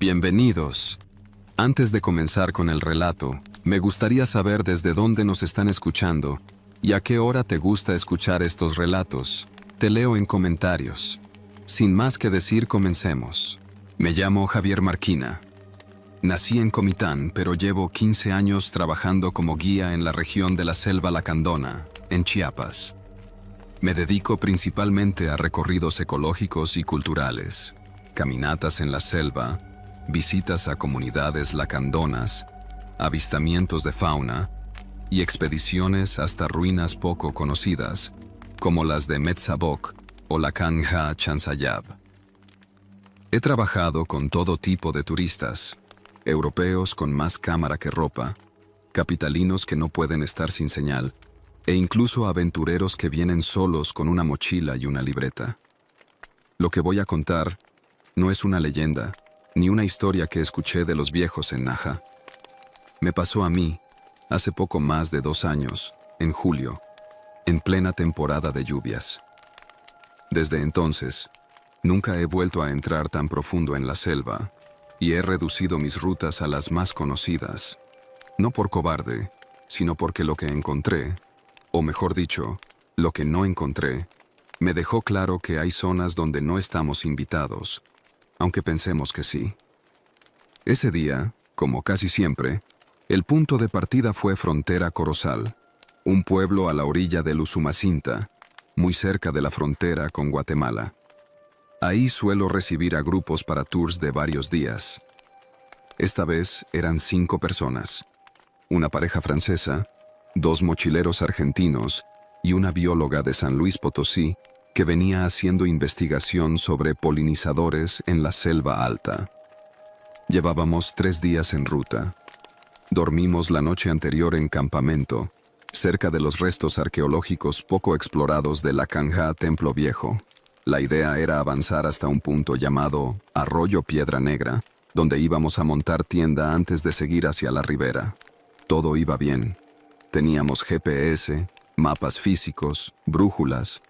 Bienvenidos. Antes de comenzar con el relato, me gustaría saber desde dónde nos están escuchando y a qué hora te gusta escuchar estos relatos. Te leo en comentarios. Sin más que decir, comencemos. Me llamo Javier Marquina. Nací en Comitán, pero llevo 15 años trabajando como guía en la región de la Selva Lacandona, en Chiapas. Me dedico principalmente a recorridos ecológicos y culturales, caminatas en la selva, visitas a comunidades lacandonas, avistamientos de fauna y expediciones hasta ruinas poco conocidas, como las de Metzabok o Lacan Ha Chansayab. He trabajado con todo tipo de turistas, europeos con más cámara que ropa, capitalinos que no pueden estar sin señal, e incluso aventureros que vienen solos con una mochila y una libreta. Lo que voy a contar no es una leyenda, ni una historia que escuché de los viejos en Naja. Me pasó a mí, hace poco más de 2 años, en julio, en plena temporada de lluvias. Desde entonces, nunca he vuelto a entrar tan profundo en la selva y he reducido mis rutas a las más conocidas, no por cobarde, sino porque lo que encontré, o mejor dicho, lo que no encontré, me dejó claro que hay zonas donde no estamos invitados, aunque pensemos que sí. Ese día, como casi siempre, el punto de partida fue Frontera Corozal, un pueblo a la orilla del Usumacinta, muy cerca de la frontera con Guatemala. Ahí suelo recibir a grupos para tours de varios días. Esta vez eran 5 personas, una pareja francesa, 2 mochileros argentinos y una bióloga de San Luis Potosí que venía haciendo investigación sobre polinizadores en la selva alta. Llevábamos 3 días en ruta. Dormimos la noche anterior en campamento, cerca de los restos arqueológicos poco explorados de Lacan Ha Templo Viejo. La idea era avanzar hasta un punto llamado Arroyo Piedra Negra, donde íbamos a montar tienda antes de seguir hacia la ribera. Todo iba bien. Teníamos GPS, mapas físicos, brújulas,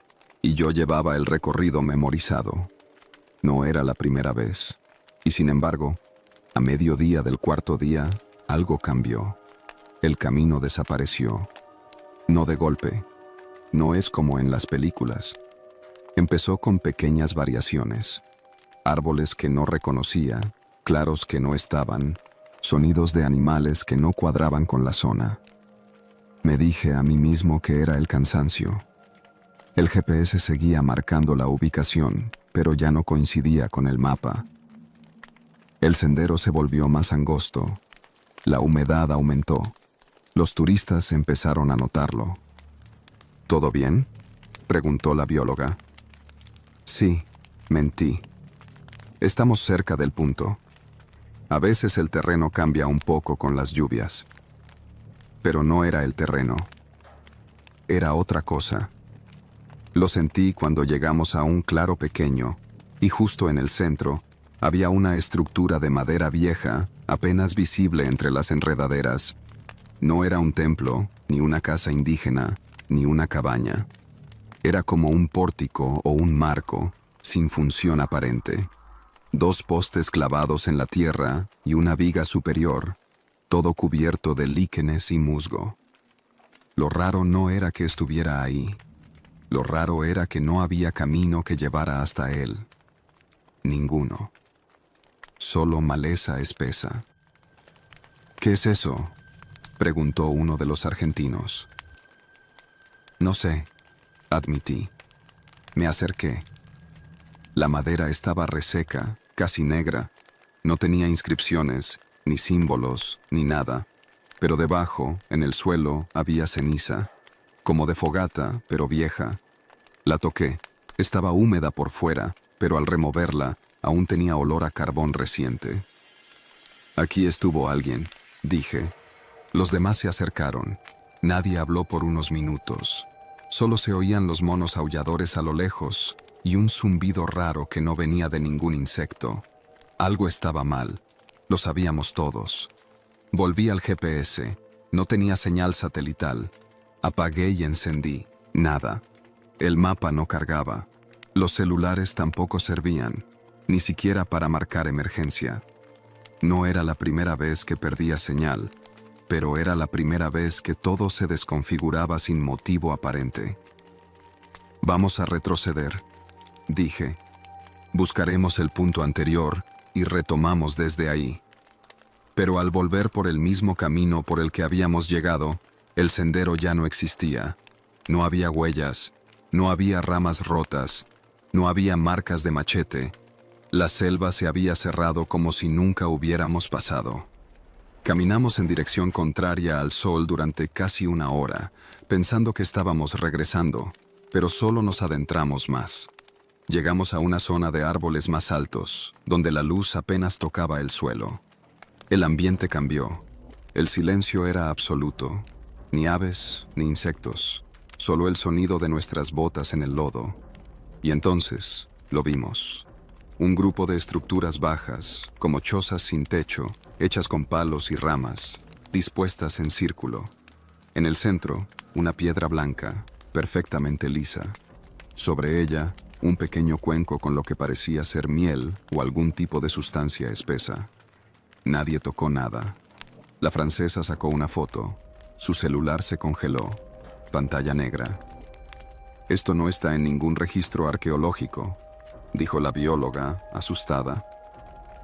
y yo llevaba el recorrido memorizado. No era la primera vez. Y sin embargo, a mediodía del 4.º día, algo cambió. El camino desapareció. No de golpe. No es como en las películas. Empezó con pequeñas variaciones. Árboles que no reconocía, claros que no estaban, sonidos de animales que no cuadraban con la zona. Me dije a mí mismo que era el cansancio. El GPS seguía marcando la ubicación, pero ya no coincidía con el mapa. El sendero se volvió más angosto. La humedad aumentó. Los turistas empezaron a notarlo. ¿Todo bien?, preguntó la bióloga. Sí, mentí. Estamos cerca del punto. A veces el terreno cambia un poco con las lluvias. Pero no era el terreno. Era otra cosa. Lo sentí cuando llegamos a un claro pequeño, y justo en el centro había una estructura de madera vieja, apenas visible entre las enredaderas. No era un templo, ni una casa indígena, ni una cabaña. Era como un pórtico o un marco, sin función aparente. 2 postes clavados en la tierra y una viga superior, todo cubierto de líquenes y musgo. Lo raro no era que estuviera ahí. Lo raro era que no había camino que llevara hasta él. Ninguno. Solo maleza espesa. ¿Qué es eso?, preguntó uno de los argentinos. No sé, admití. Me acerqué. La madera estaba reseca, casi negra. No tenía inscripciones, ni símbolos, ni nada. Pero debajo, en el suelo, había ceniza, como de fogata, pero vieja. La toqué. Estaba húmeda por fuera, pero al removerla, aún tenía olor a carbón reciente. Aquí estuvo alguien, dije. Los demás se acercaron. Nadie habló por unos minutos. Solo se oían los monos aulladores a lo lejos y un zumbido raro que no venía de ningún insecto. Algo estaba mal. Lo sabíamos todos. Volví al GPS. No tenía señal satelital. Apagué y encendí. Nada. El mapa no cargaba. Los celulares tampoco servían, ni siquiera para marcar emergencia. No era la primera vez que perdía señal, pero era la primera vez que todo se desconfiguraba sin motivo aparente. Vamos a retroceder, dije. Buscaremos el punto anterior y retomamos desde ahí. Pero al volver por el mismo camino por el que habíamos llegado, el sendero ya no existía. No había huellas, no había ramas rotas, no había marcas de machete. La selva se había cerrado como si nunca hubiéramos pasado. Caminamos en dirección contraria al sol durante casi una hora, pensando que estábamos regresando, pero solo nos adentramos más. Llegamos a una zona de árboles más altos, donde la luz apenas tocaba el suelo. El ambiente cambió. El silencio era absoluto. Ni aves, ni insectos. Solo el sonido de nuestras botas en el lodo. Y entonces, lo vimos. Un grupo de estructuras bajas, como chozas sin techo, hechas con palos y ramas, dispuestas en círculo. En el centro, una piedra blanca, perfectamente lisa. Sobre ella, un pequeño cuenco con lo que parecía ser miel o algún tipo de sustancia espesa. Nadie tocó nada. La francesa sacó una foto. Su celular se congeló. Pantalla negra. «Esto no está en ningún registro arqueológico», dijo la bióloga, asustada.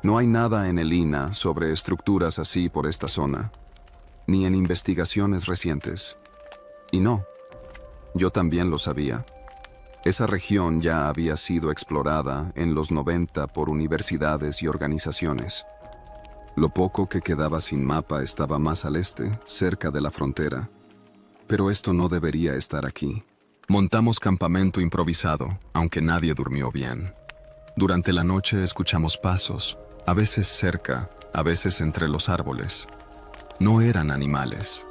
«No hay nada en el INAH sobre estructuras así por esta zona, ni en investigaciones recientes». Y no, yo también lo sabía. Esa región ya había sido explorada en los 90 por universidades y organizaciones. Lo poco que quedaba sin mapa estaba más al este, cerca de la frontera. Pero esto no debería estar aquí. Montamos campamento improvisado, aunque nadie durmió bien. Durante la noche escuchamos pasos, a veces cerca, a veces entre los árboles. No eran animales.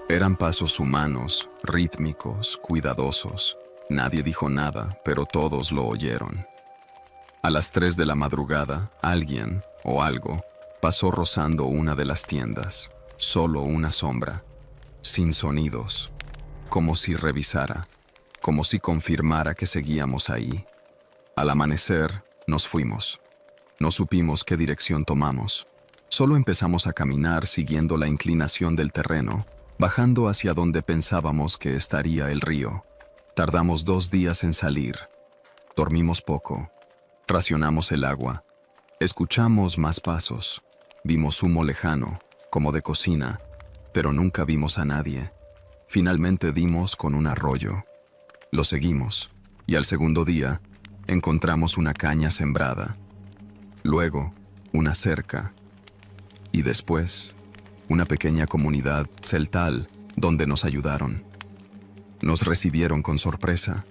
Eran pasos humanos, rítmicos, cuidadosos. Nadie dijo nada, pero todos lo oyeron. A las 3 de la madrugada, alguien, o algo, pasó rozando una de las tiendas. Solo una sombra, sin sonidos, como si revisara, como si confirmara que seguíamos ahí. Al amanecer, nos fuimos. No supimos qué dirección tomamos. Solo empezamos a caminar siguiendo la inclinación del terreno, bajando hacia donde pensábamos que estaría el río. Tardamos 2 días en salir. Dormimos poco. Racionamos el agua. Escuchamos más pasos. Vimos humo lejano, como de cocina, pero nunca vimos a nadie. Finalmente dimos con un arroyo. Lo seguimos, y al segundo día encontramos una caña sembrada. Luego, una cerca. Y después, una pequeña comunidad celtal donde nos ayudaron. Nos recibieron con sorpresa.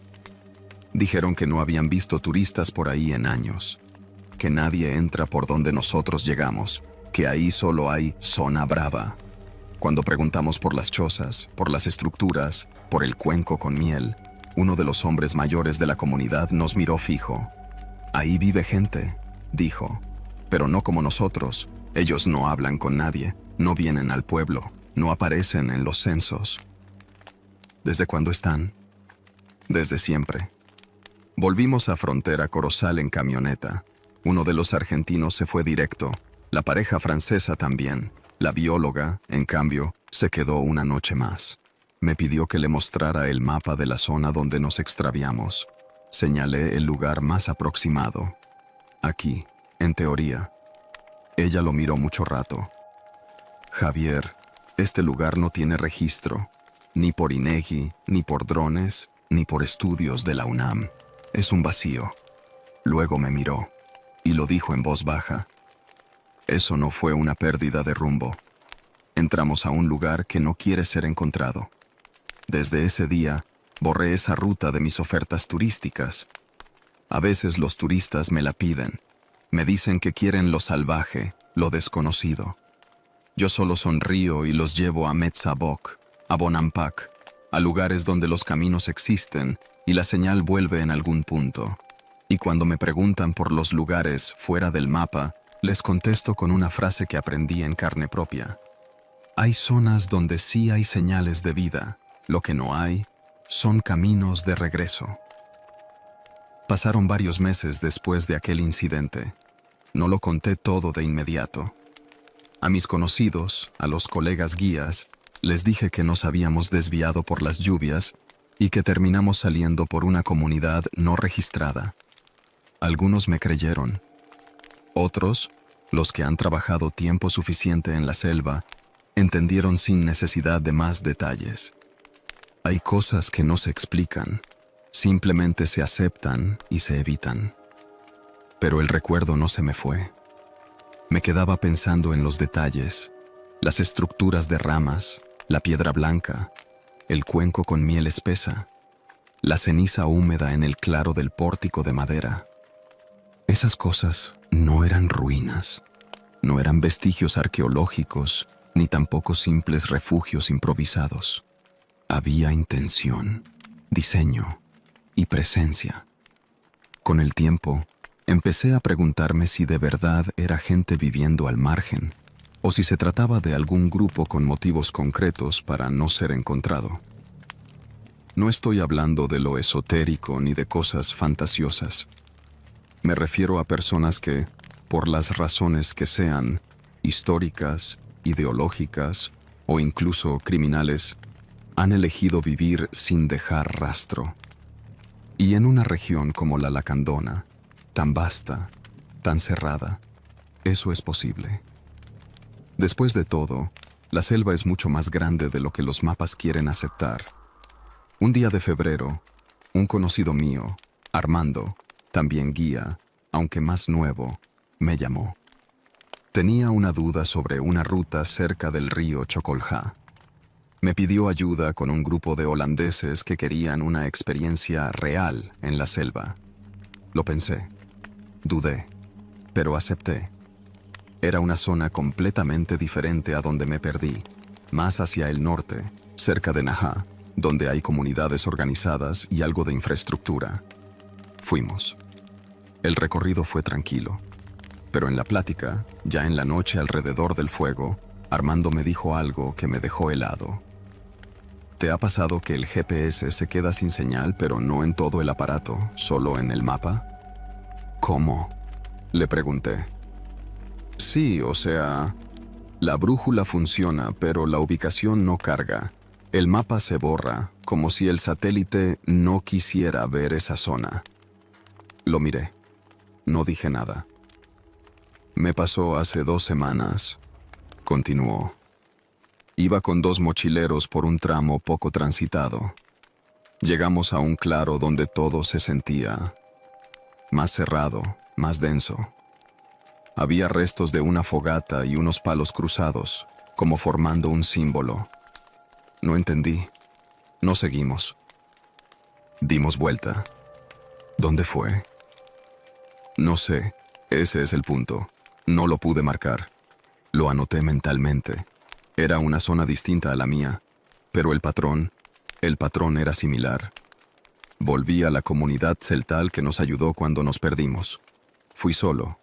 Dijeron que no habían visto turistas por ahí en años, que nadie entra por donde nosotros llegamos, que ahí solo hay zona brava. Cuando preguntamos por las chozas, por las estructuras, por el cuenco con miel, uno de los hombres mayores de la comunidad nos miró fijo. «Ahí vive gente», dijo, «pero no como nosotros. Ellos no hablan con nadie, no vienen al pueblo, no aparecen en los censos». ¿Desde cuándo están? Desde siempre. Volvimos a Frontera Corozal en camioneta. Uno de los argentinos se fue directo, la pareja francesa también. La bióloga, en cambio, se quedó una noche más. Me pidió que le mostrara el mapa de la zona donde nos extraviamos. Señalé el lugar más aproximado. Aquí, en teoría. Ella lo miró mucho rato. «Javier, este lugar no tiene registro. Ni por INEGI, ni por drones, ni por estudios de la UNAM. Es un vacío». Luego me miró, y lo dijo en voz baja. Eso no fue una pérdida de rumbo. Entramos a un lugar que no quiere ser encontrado. Desde ese día, borré esa ruta de mis ofertas turísticas. A veces los turistas me la piden. Me dicen que quieren lo salvaje, lo desconocido. Yo solo sonrío y los llevo a Metzabok, a Bonampak, a lugares donde los caminos existen y la señal vuelve en algún punto. Y cuando me preguntan por los lugares fuera del mapa, les contesto con una frase que aprendí en carne propia. Hay zonas donde sí hay señales de vida. Lo que no hay son caminos de regreso. Pasaron varios meses después de aquel incidente. No lo conté todo de inmediato. A mis conocidos, a los colegas guías, les dije que nos habíamos desviado por las lluvias y que terminamos saliendo por una comunidad no registrada. Algunos me creyeron. Otros, los que han trabajado tiempo suficiente en la selva, entendieron sin necesidad de más detalles. Hay cosas que no se explican, simplemente se aceptan y se evitan. Pero el recuerdo no se me fue. Me quedaba pensando en los detalles, las estructuras de ramas, la piedra blanca, el cuenco con miel espesa, la ceniza húmeda en el claro del pórtico de madera. Esas cosas no eran ruinas, no eran vestigios arqueológicos, ni tampoco simples refugios improvisados. Había intención, diseño y presencia. Con el tiempo, empecé a preguntarme si de verdad era gente viviendo al margen, o si se trataba de algún grupo con motivos concretos para no ser encontrado. No estoy hablando de lo esotérico ni de cosas fantasiosas. Me refiero a personas que, por las razones que sean, históricas, ideológicas o incluso criminales, han elegido vivir sin dejar rastro. Y en una región como la Lacandona, tan vasta, tan cerrada, eso es posible. Después de todo, la selva es mucho más grande de lo que los mapas quieren aceptar. Un día de febrero, un conocido mío, Armando, también guía, aunque más nuevo, me llamó. Tenía una duda sobre una ruta cerca del río Chocoljá. Me pidió ayuda con un grupo de holandeses que querían una experiencia real en la selva. Lo pensé, dudé, pero acepté. Era una zona completamente diferente a donde me perdí, más hacia el norte, cerca de Najá, donde hay comunidades organizadas y algo de infraestructura. Fuimos. El recorrido fue tranquilo, pero en la plática, ya en la noche alrededor del fuego, Armando me dijo algo que me dejó helado. ¿Te ha pasado que el GPS se queda sin señal, pero no en todo el aparato, solo en el mapa? ¿Cómo?, le pregunté. Sí, o sea, la brújula funciona, pero la ubicación no carga. El mapa se borra, como si el satélite no quisiera ver esa zona. Lo miré. No dije nada. Me pasó hace 2 semanas, continuó. Iba con 2 mochileros por un tramo poco transitado. Llegamos a un claro donde todo se sentía más cerrado, más denso. Había restos de una fogata y unos palos cruzados, como formando un símbolo. No entendí. No seguimos. Dimos vuelta. ¿Dónde fue? No sé. Ese es el punto. No lo pude marcar. Lo anoté mentalmente. Era una zona distinta a la mía, pero el patrón era similar. Volví a la comunidad celtal que nos ayudó cuando nos perdimos. Fui solo,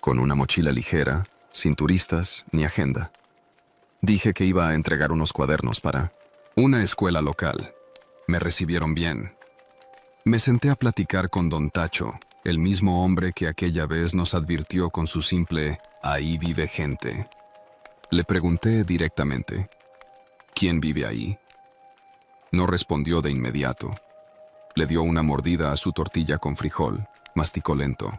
con una mochila ligera, sin turistas ni agenda. Dije que iba a entregar unos cuadernos para una escuela local. Me recibieron bien. Me senté a platicar con don Tacho, el mismo hombre que aquella vez nos advirtió con su simple "ahí vive gente". Le pregunté directamente, ¿quién vive ahí? No respondió de inmediato. Le dio una mordida a su tortilla con frijol, masticó lento.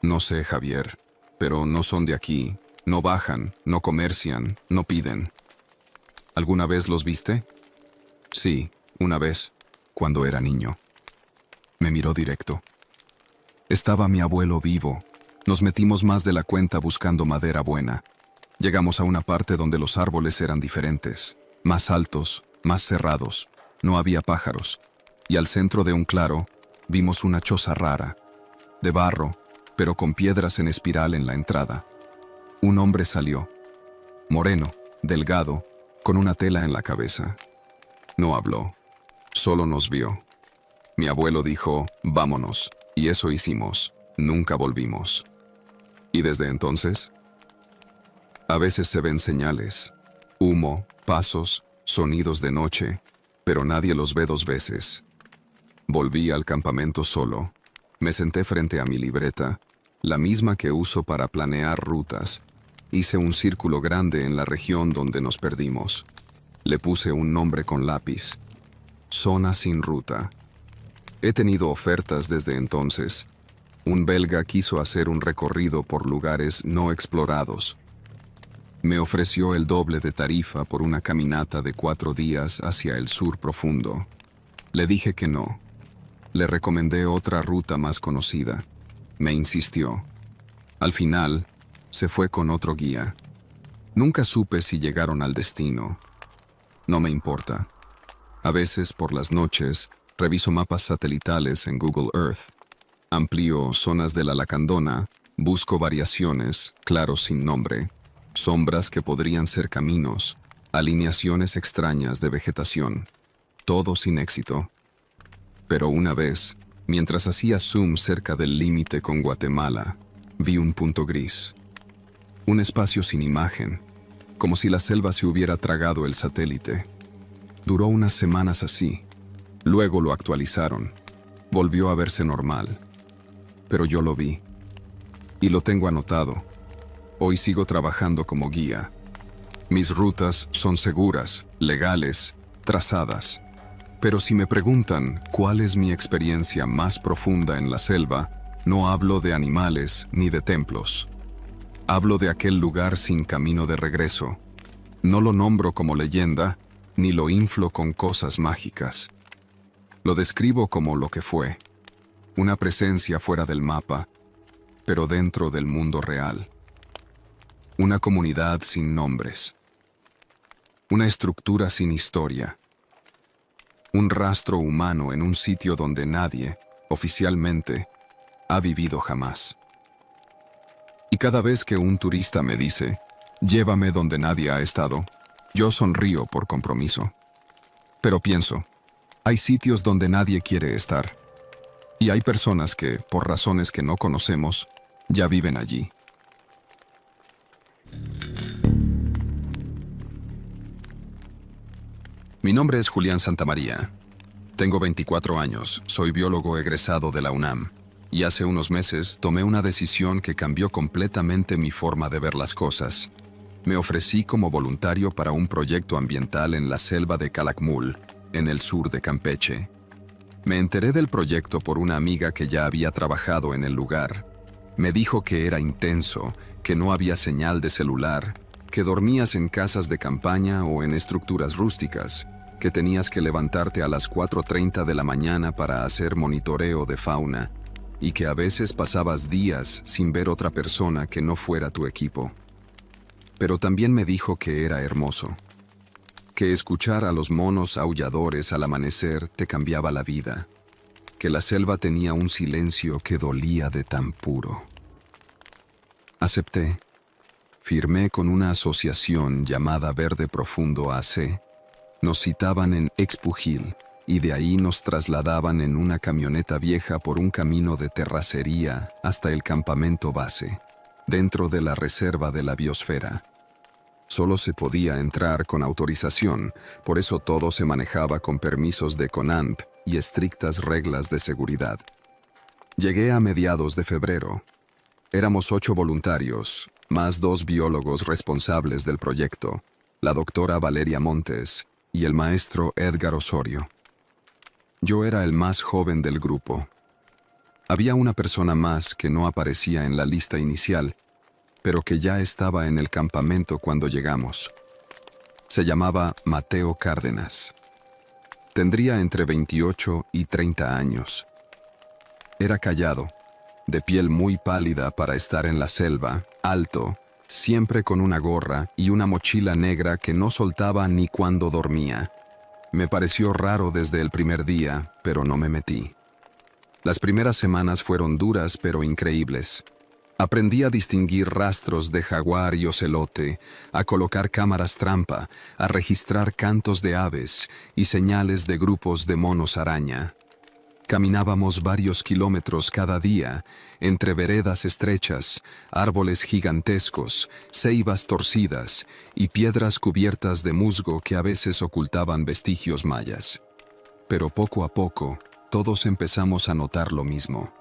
No sé, Javier, pero no son de aquí, no bajan, no comercian, no piden. ¿Alguna vez los viste? Sí, una vez, cuando era niño. Me miró directo. Estaba mi abuelo vivo. Nos metimos más de la cuenta buscando madera buena. Llegamos a una parte donde los árboles eran diferentes, más altos, más cerrados, no había pájaros, y al centro de un claro vimos una choza rara, de barro, pero con piedras en espiral en la entrada. Un hombre salió, moreno, delgado, con una tela en la cabeza. No habló, solo nos vio. Mi abuelo dijo, vámonos, y eso hicimos, nunca volvimos. ¿Y desde entonces? A veces se ven señales, humo, pasos, sonidos de noche, pero nadie los ve 2 veces. Volví al campamento solo. Me senté frente a mi libreta, la misma que uso para planear rutas, Hice un círculo grande en la región donde nos perdimos. Le puse un nombre con lápiz. Zona sin ruta. He tenido ofertas desde entonces. Un belga quiso hacer un recorrido por lugares no explorados. Me ofreció el doble de tarifa por una caminata de 4 días hacia el sur profundo. Le dije que no. Le recomendé otra ruta más conocida. Me insistió. Al final, se fue con otro guía. Nunca supe si llegaron al destino. No me importa. A veces, por las noches, reviso mapas satelitales en Google Earth. Amplío zonas de la Lacandona, busco variaciones, claros sin nombre, sombras que podrían ser caminos, alineaciones extrañas de vegetación. Todo sin éxito. Pero una vez, mientras hacía zoom cerca del límite con Guatemala, vi un punto gris. Un espacio sin imagen, como si la selva se hubiera tragado el satélite. Duró unas semanas así. Luego lo actualizaron. Volvió a verse normal. Pero yo lo vi. Y lo tengo anotado. Hoy sigo trabajando como guía. Mis rutas son seguras, legales, trazadas. Pero si me preguntan cuál es mi experiencia más profunda en la selva, no hablo de animales ni de templos. Hablo de aquel lugar sin camino de regreso. No lo nombro como leyenda, ni lo inflo con cosas mágicas. Lo describo como lo que fue. Una presencia fuera del mapa, pero dentro del mundo real. Una comunidad sin nombres. Una estructura sin historia. Un rastro humano en un sitio donde nadie, oficialmente, ha vivido jamás. Y cada vez que un turista me dice, llévame donde nadie ha estado, yo sonrío por compromiso. Pero pienso, hay sitios donde nadie quiere estar. Y hay personas que, por razones que no conocemos, ya viven allí. Mi nombre es Julián Santamaría. Tengo 24 años, soy biólogo egresado de la UNAM. Y hace unos meses tomé una decisión que cambió completamente mi forma de ver las cosas. Me ofrecí como voluntario para un proyecto ambiental en la selva de Calakmul, en el sur de Campeche. Me enteré del proyecto por una amiga que ya había trabajado en el lugar. Me dijo que era intenso, que no había señal de celular, que dormías en casas de campaña o en estructuras rústicas, que tenías que levantarte a las 4:30 de la mañana para hacer monitoreo de fauna, y que a veces pasabas días sin ver otra persona que no fuera tu equipo. Pero también me dijo que era hermoso, que escuchar a los monos aulladores al amanecer te cambiaba la vida, que la selva tenía un silencio que dolía de tan puro. Acepté. Firmé con una asociación llamada Verde Profundo AC. Nos citaban en Expugil, y de ahí nos trasladaban en una camioneta vieja por un camino de terracería hasta el campamento base, dentro de la reserva de la biosfera. Solo se podía entrar con autorización, por eso todo se manejaba con permisos de CONAMP y estrictas reglas de seguridad. Llegué a mediados de febrero. Éramos 8 voluntarios, más 2 biólogos responsables del proyecto, la doctora Valeria Montes y el maestro Edgar Osorio. Yo era el más joven del grupo. Había una persona más que no aparecía en la lista inicial, pero que ya estaba en el campamento cuando llegamos. Se llamaba Mateo Cárdenas. Tendría entre 28 y 30 años. Era callado, de piel muy pálida para estar en la selva, alto, siempre con una gorra y una mochila negra que no soltaba ni cuando dormía. Me pareció raro desde el primer día, pero no me metí. Las primeras semanas fueron duras pero increíbles. Aprendí a distinguir rastros de jaguar y ocelote, a colocar cámaras trampa, a registrar cantos de aves y señales de grupos de monos araña. Caminábamos varios kilómetros cada día, entre veredas estrechas, árboles gigantescos, ceibas torcidas y piedras cubiertas de musgo que a veces ocultaban vestigios mayas. Pero poco a poco, todos empezamos a notar lo mismo.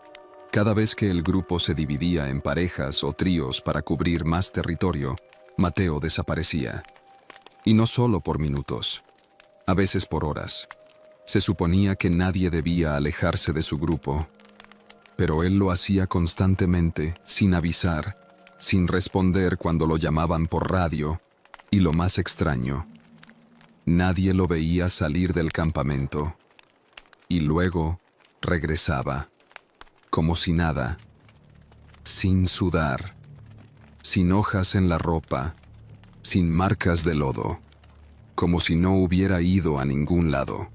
Cada vez que el grupo se dividía en parejas o tríos para cubrir más territorio, Mateo desaparecía. Y no solo por minutos, a veces por horas. Se suponía que nadie debía alejarse de su grupo, pero él lo hacía constantemente, sin avisar, sin responder cuando lo llamaban por radio, y lo más extraño, nadie lo veía salir del campamento, y luego regresaba, como si nada, sin sudar, sin hojas en la ropa, sin marcas de lodo, como si no hubiera ido a ningún lado.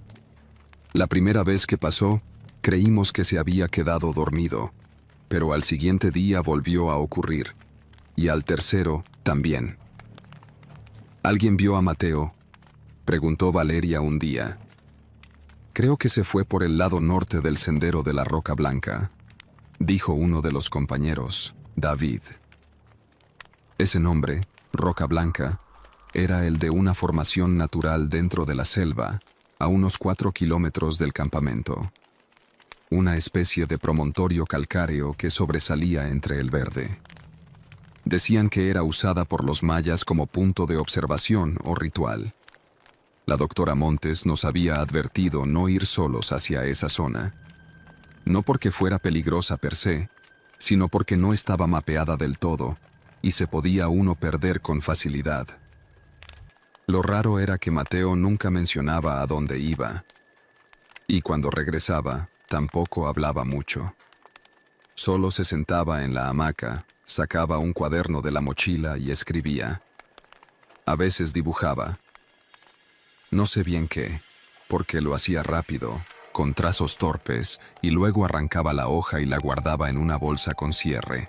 La primera vez que pasó, creímos que se había quedado dormido, pero al siguiente día volvió a ocurrir, y al tercero también. ¿Alguien vio a Mateo?, preguntó Valeria un día. Creo que se fue por el lado norte del sendero de la Roca Blanca, dijo uno de los compañeros, David. Ese nombre, Roca Blanca, era el de una formación natural dentro de la selva, a unos 4 kilómetros del campamento. Una especie de promontorio calcáreo que sobresalía entre el verde. Decían que era usada por los mayas como punto de observación o ritual. La doctora Montes nos había advertido no ir solos hacia esa zona. No porque fuera peligrosa per se, sino porque no estaba mapeada del todo y se podía uno perder con facilidad. Lo raro era que Mateo nunca mencionaba a dónde iba, y cuando regresaba, tampoco hablaba mucho. Solo se sentaba en la hamaca, sacaba un cuaderno de la mochila y escribía. A veces dibujaba. No sé bien qué, porque lo hacía rápido, con trazos torpes, y luego arrancaba la hoja y la guardaba en una bolsa con cierre.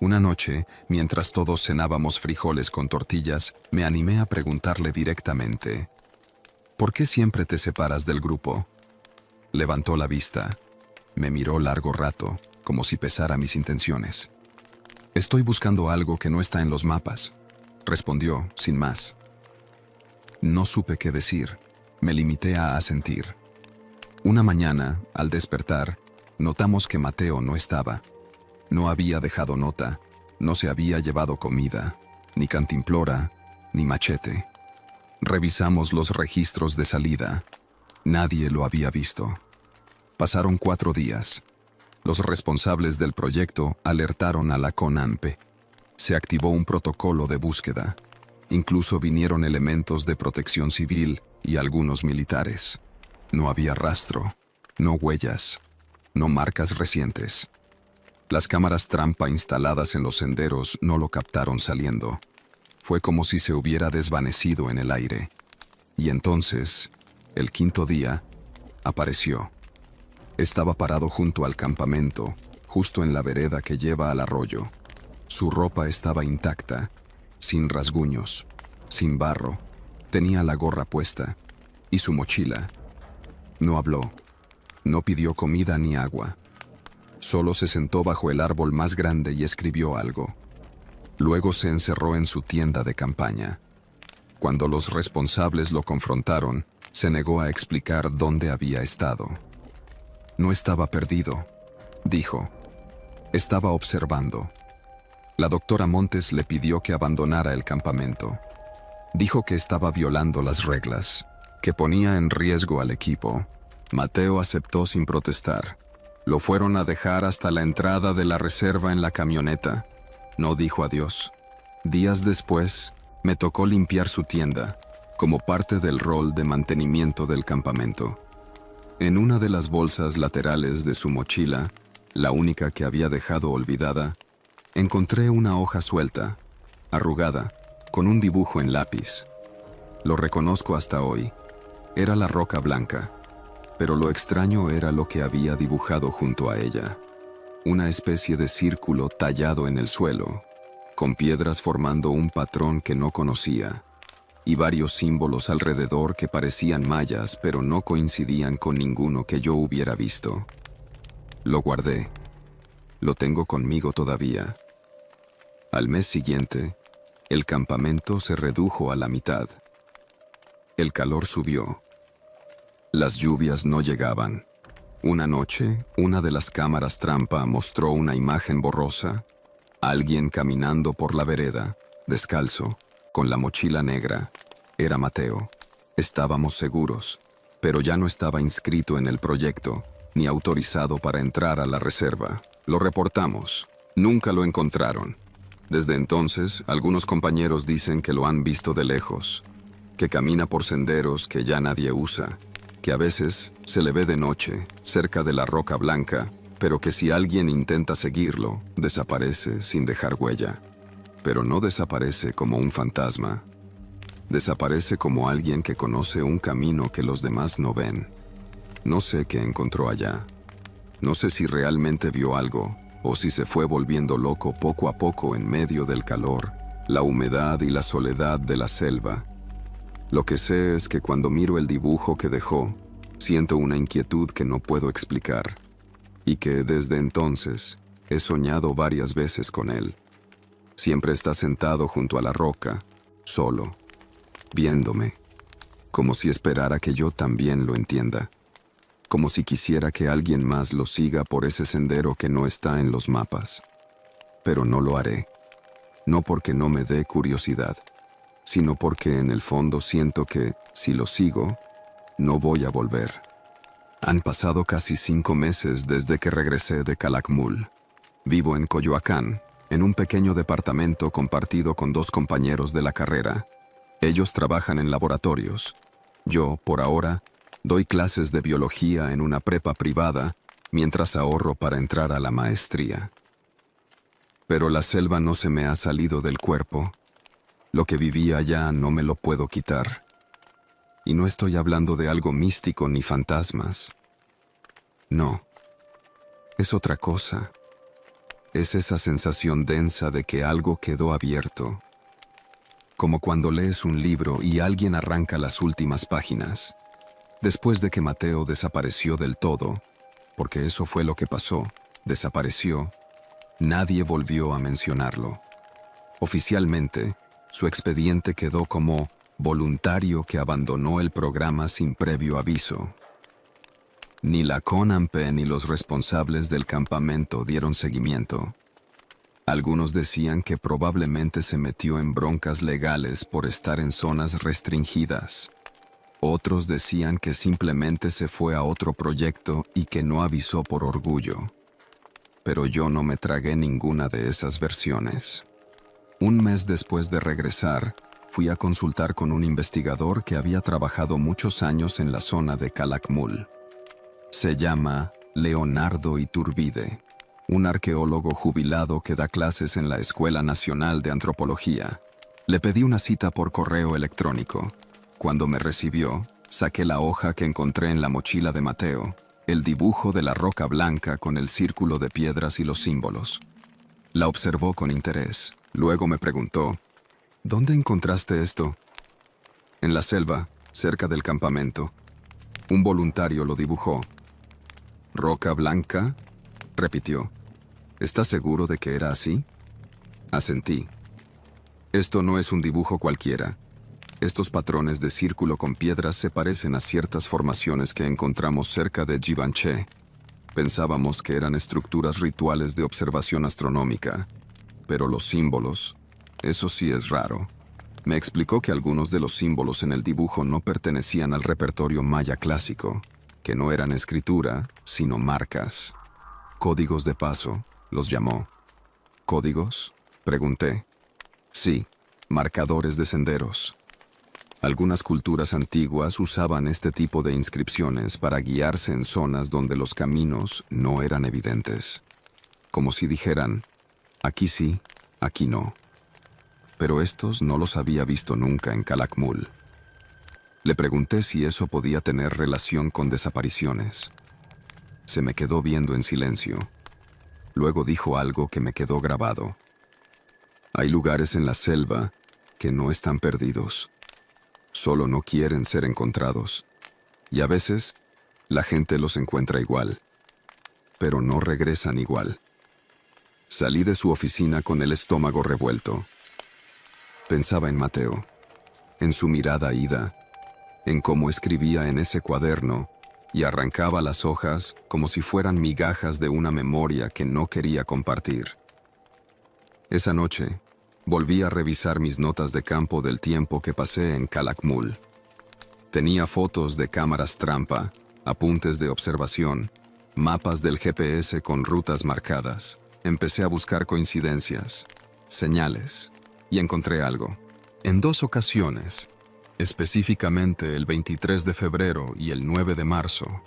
Una noche, mientras todos cenábamos frijoles con tortillas, me animé a preguntarle directamente, ¿por qué siempre te separas del grupo? Levantó la vista, me miró largo rato, como si pesara mis intenciones. Estoy buscando algo que no está en los mapas, respondió, sin más. No supe qué decir, me limité a asentir. Una mañana, al despertar, notamos que Mateo no estaba. No había dejado nota, no se había llevado comida, ni cantimplora, ni machete. Revisamos los registros de salida. Nadie lo había visto. Pasaron 4 días. Los responsables del proyecto alertaron a la CONAMPE. Se activó un protocolo de búsqueda. Incluso vinieron elementos de protección civil y algunos militares. No había rastro, no huellas, no marcas recientes. Las cámaras trampa instaladas en los senderos no lo captaron saliendo. Fue como si se hubiera desvanecido en el aire. Y entonces, el 5.º día, apareció. Estaba parado junto al campamento, justo en la vereda que lleva al arroyo. Su ropa estaba intacta, sin rasguños, sin barro. Tenía la gorra puesta y su mochila. No habló, no pidió comida ni agua. Solo se sentó bajo el árbol más grande y escribió algo. Luego se encerró en su tienda de campaña. Cuando los responsables lo confrontaron, se negó a explicar dónde había estado. No estaba perdido, dijo. Estaba observando. La doctora Montes le pidió que abandonara el campamento. Dijo que estaba violando las reglas, que ponía en riesgo al equipo. Mateo aceptó sin protestar. Lo fueron a dejar hasta la entrada de la reserva en la camioneta. No dijo adiós. Días después, me tocó limpiar su tienda, como parte del rol de mantenimiento del campamento. En una de las bolsas laterales de su mochila, la única que había dejado olvidada, encontré una hoja suelta, arrugada, con un dibujo en lápiz. Lo reconozco hasta hoy. Era la Roca Blanca. Pero lo extraño era lo que había dibujado junto a ella. Una especie de círculo tallado en el suelo, con piedras formando un patrón que no conocía, y varios símbolos alrededor que parecían mayas, pero no coincidían con ninguno que yo hubiera visto. Lo guardé. Lo tengo conmigo todavía. Al mes siguiente, el campamento se redujo a la mitad. El calor subió. Las lluvias no llegaban. Una noche, una de las cámaras trampa mostró una imagen borrosa. Alguien caminando por la vereda, descalzo, con la mochila negra. Era Mateo. Estábamos seguros, pero ya no estaba inscrito en el proyecto, ni autorizado para entrar a la reserva. Lo reportamos. Nunca lo encontraron. Desde entonces, algunos compañeros dicen que lo han visto de lejos, que camina por senderos que ya nadie usa, que a veces se le ve de noche, cerca de la Roca Blanca, pero que si alguien intenta seguirlo, desaparece sin dejar huella. Pero no desaparece como un fantasma. Desaparece como alguien que conoce un camino que los demás no ven. No sé qué encontró allá. No sé si realmente vio algo, o si se fue volviendo loco poco a poco en medio del calor, la humedad y la soledad de la selva. Lo que sé es que cuando miro el dibujo que dejó, siento una inquietud que no puedo explicar, y que desde entonces he soñado varias veces con él. Siempre está sentado junto a la roca, solo, viéndome, como si esperara que yo también lo entienda, como si quisiera que alguien más lo siga por ese sendero que no está en los mapas. Pero no lo haré, no porque no me dé curiosidad, sino porque en el fondo siento que, si lo sigo, no voy a volver. Han pasado casi 5 meses desde que regresé de Calakmul. Vivo en Coyoacán, en un pequeño departamento compartido con 2 compañeros de la carrera. Ellos trabajan en laboratorios. Yo, por ahora, doy clases de biología en una prepa privada mientras ahorro para entrar a la maestría. Pero la selva no se me ha salido del cuerpo. Lo que viví allá no me lo puedo quitar. Y no estoy hablando de algo místico ni fantasmas. No, es otra cosa. Es esa sensación densa de que algo quedó abierto. Como cuando lees un libro y alguien arranca las últimas páginas. Después de que Mateo desapareció del todo, porque eso fue lo que pasó, desapareció, nadie volvió a mencionarlo. Oficialmente, su expediente quedó como voluntario que abandonó el programa sin previo aviso. Ni la CONAMPE ni los responsables del campamento dieron seguimiento. Algunos decían que probablemente se metió en broncas legales por estar en zonas restringidas. Otros decían que simplemente se fue a otro proyecto y que no avisó por orgullo. Pero yo no me tragué ninguna de esas versiones. Un mes después de regresar, fui a consultar con un investigador que había trabajado muchos años en la zona de Calakmul. Se llama Leonardo Iturbide, un arqueólogo jubilado que da clases en la Escuela Nacional de Antropología. Le pedí una cita por correo electrónico. Cuando me recibió, saqué la hoja que encontré en la mochila de Mateo, el dibujo de la Roca Blanca con el círculo de piedras y los símbolos. La observó con interés. Luego me preguntó, ¿dónde encontraste esto? En la selva, cerca del campamento. Un voluntario lo dibujó. ¿Roca Blanca?, repitió. ¿Estás seguro de que era así? Asentí. Esto no es un dibujo cualquiera. Estos patrones de círculo con piedras se parecen a ciertas formaciones que encontramos cerca de Givenchy. Pensábamos que eran estructuras rituales de observación astronómica, pero los símbolos, eso sí es raro. Me explicó que algunos de los símbolos en el dibujo no pertenecían al repertorio maya clásico, que no eran escritura, sino marcas. Códigos de paso, los llamó. ¿Códigos?, pregunté. Sí, marcadores de senderos. Algunas culturas antiguas usaban este tipo de inscripciones para guiarse en zonas donde los caminos no eran evidentes. Como si dijeran, aquí sí, aquí no. Pero estos no los había visto nunca en Calakmul. Le pregunté si eso podía tener relación con desapariciones. Se me quedó viendo en silencio. Luego dijo algo que me quedó grabado. Hay lugares en la selva que no están perdidos. Solo no quieren ser encontrados. Y a veces, la gente los encuentra igual. Pero no regresan igual. Salí de su oficina con el estómago revuelto. Pensaba en Mateo, en su mirada ida, en cómo escribía en ese cuaderno y arrancaba las hojas como si fueran migajas de una memoria que no quería compartir. Esa noche, volví a revisar mis notas de campo del tiempo que pasé en Calakmul. Tenía fotos de cámaras trampa, apuntes de observación, mapas del GPS con rutas marcadas. Empecé a buscar coincidencias, señales, y encontré algo. En 2 ocasiones, específicamente el 23 de febrero y el 9 de marzo,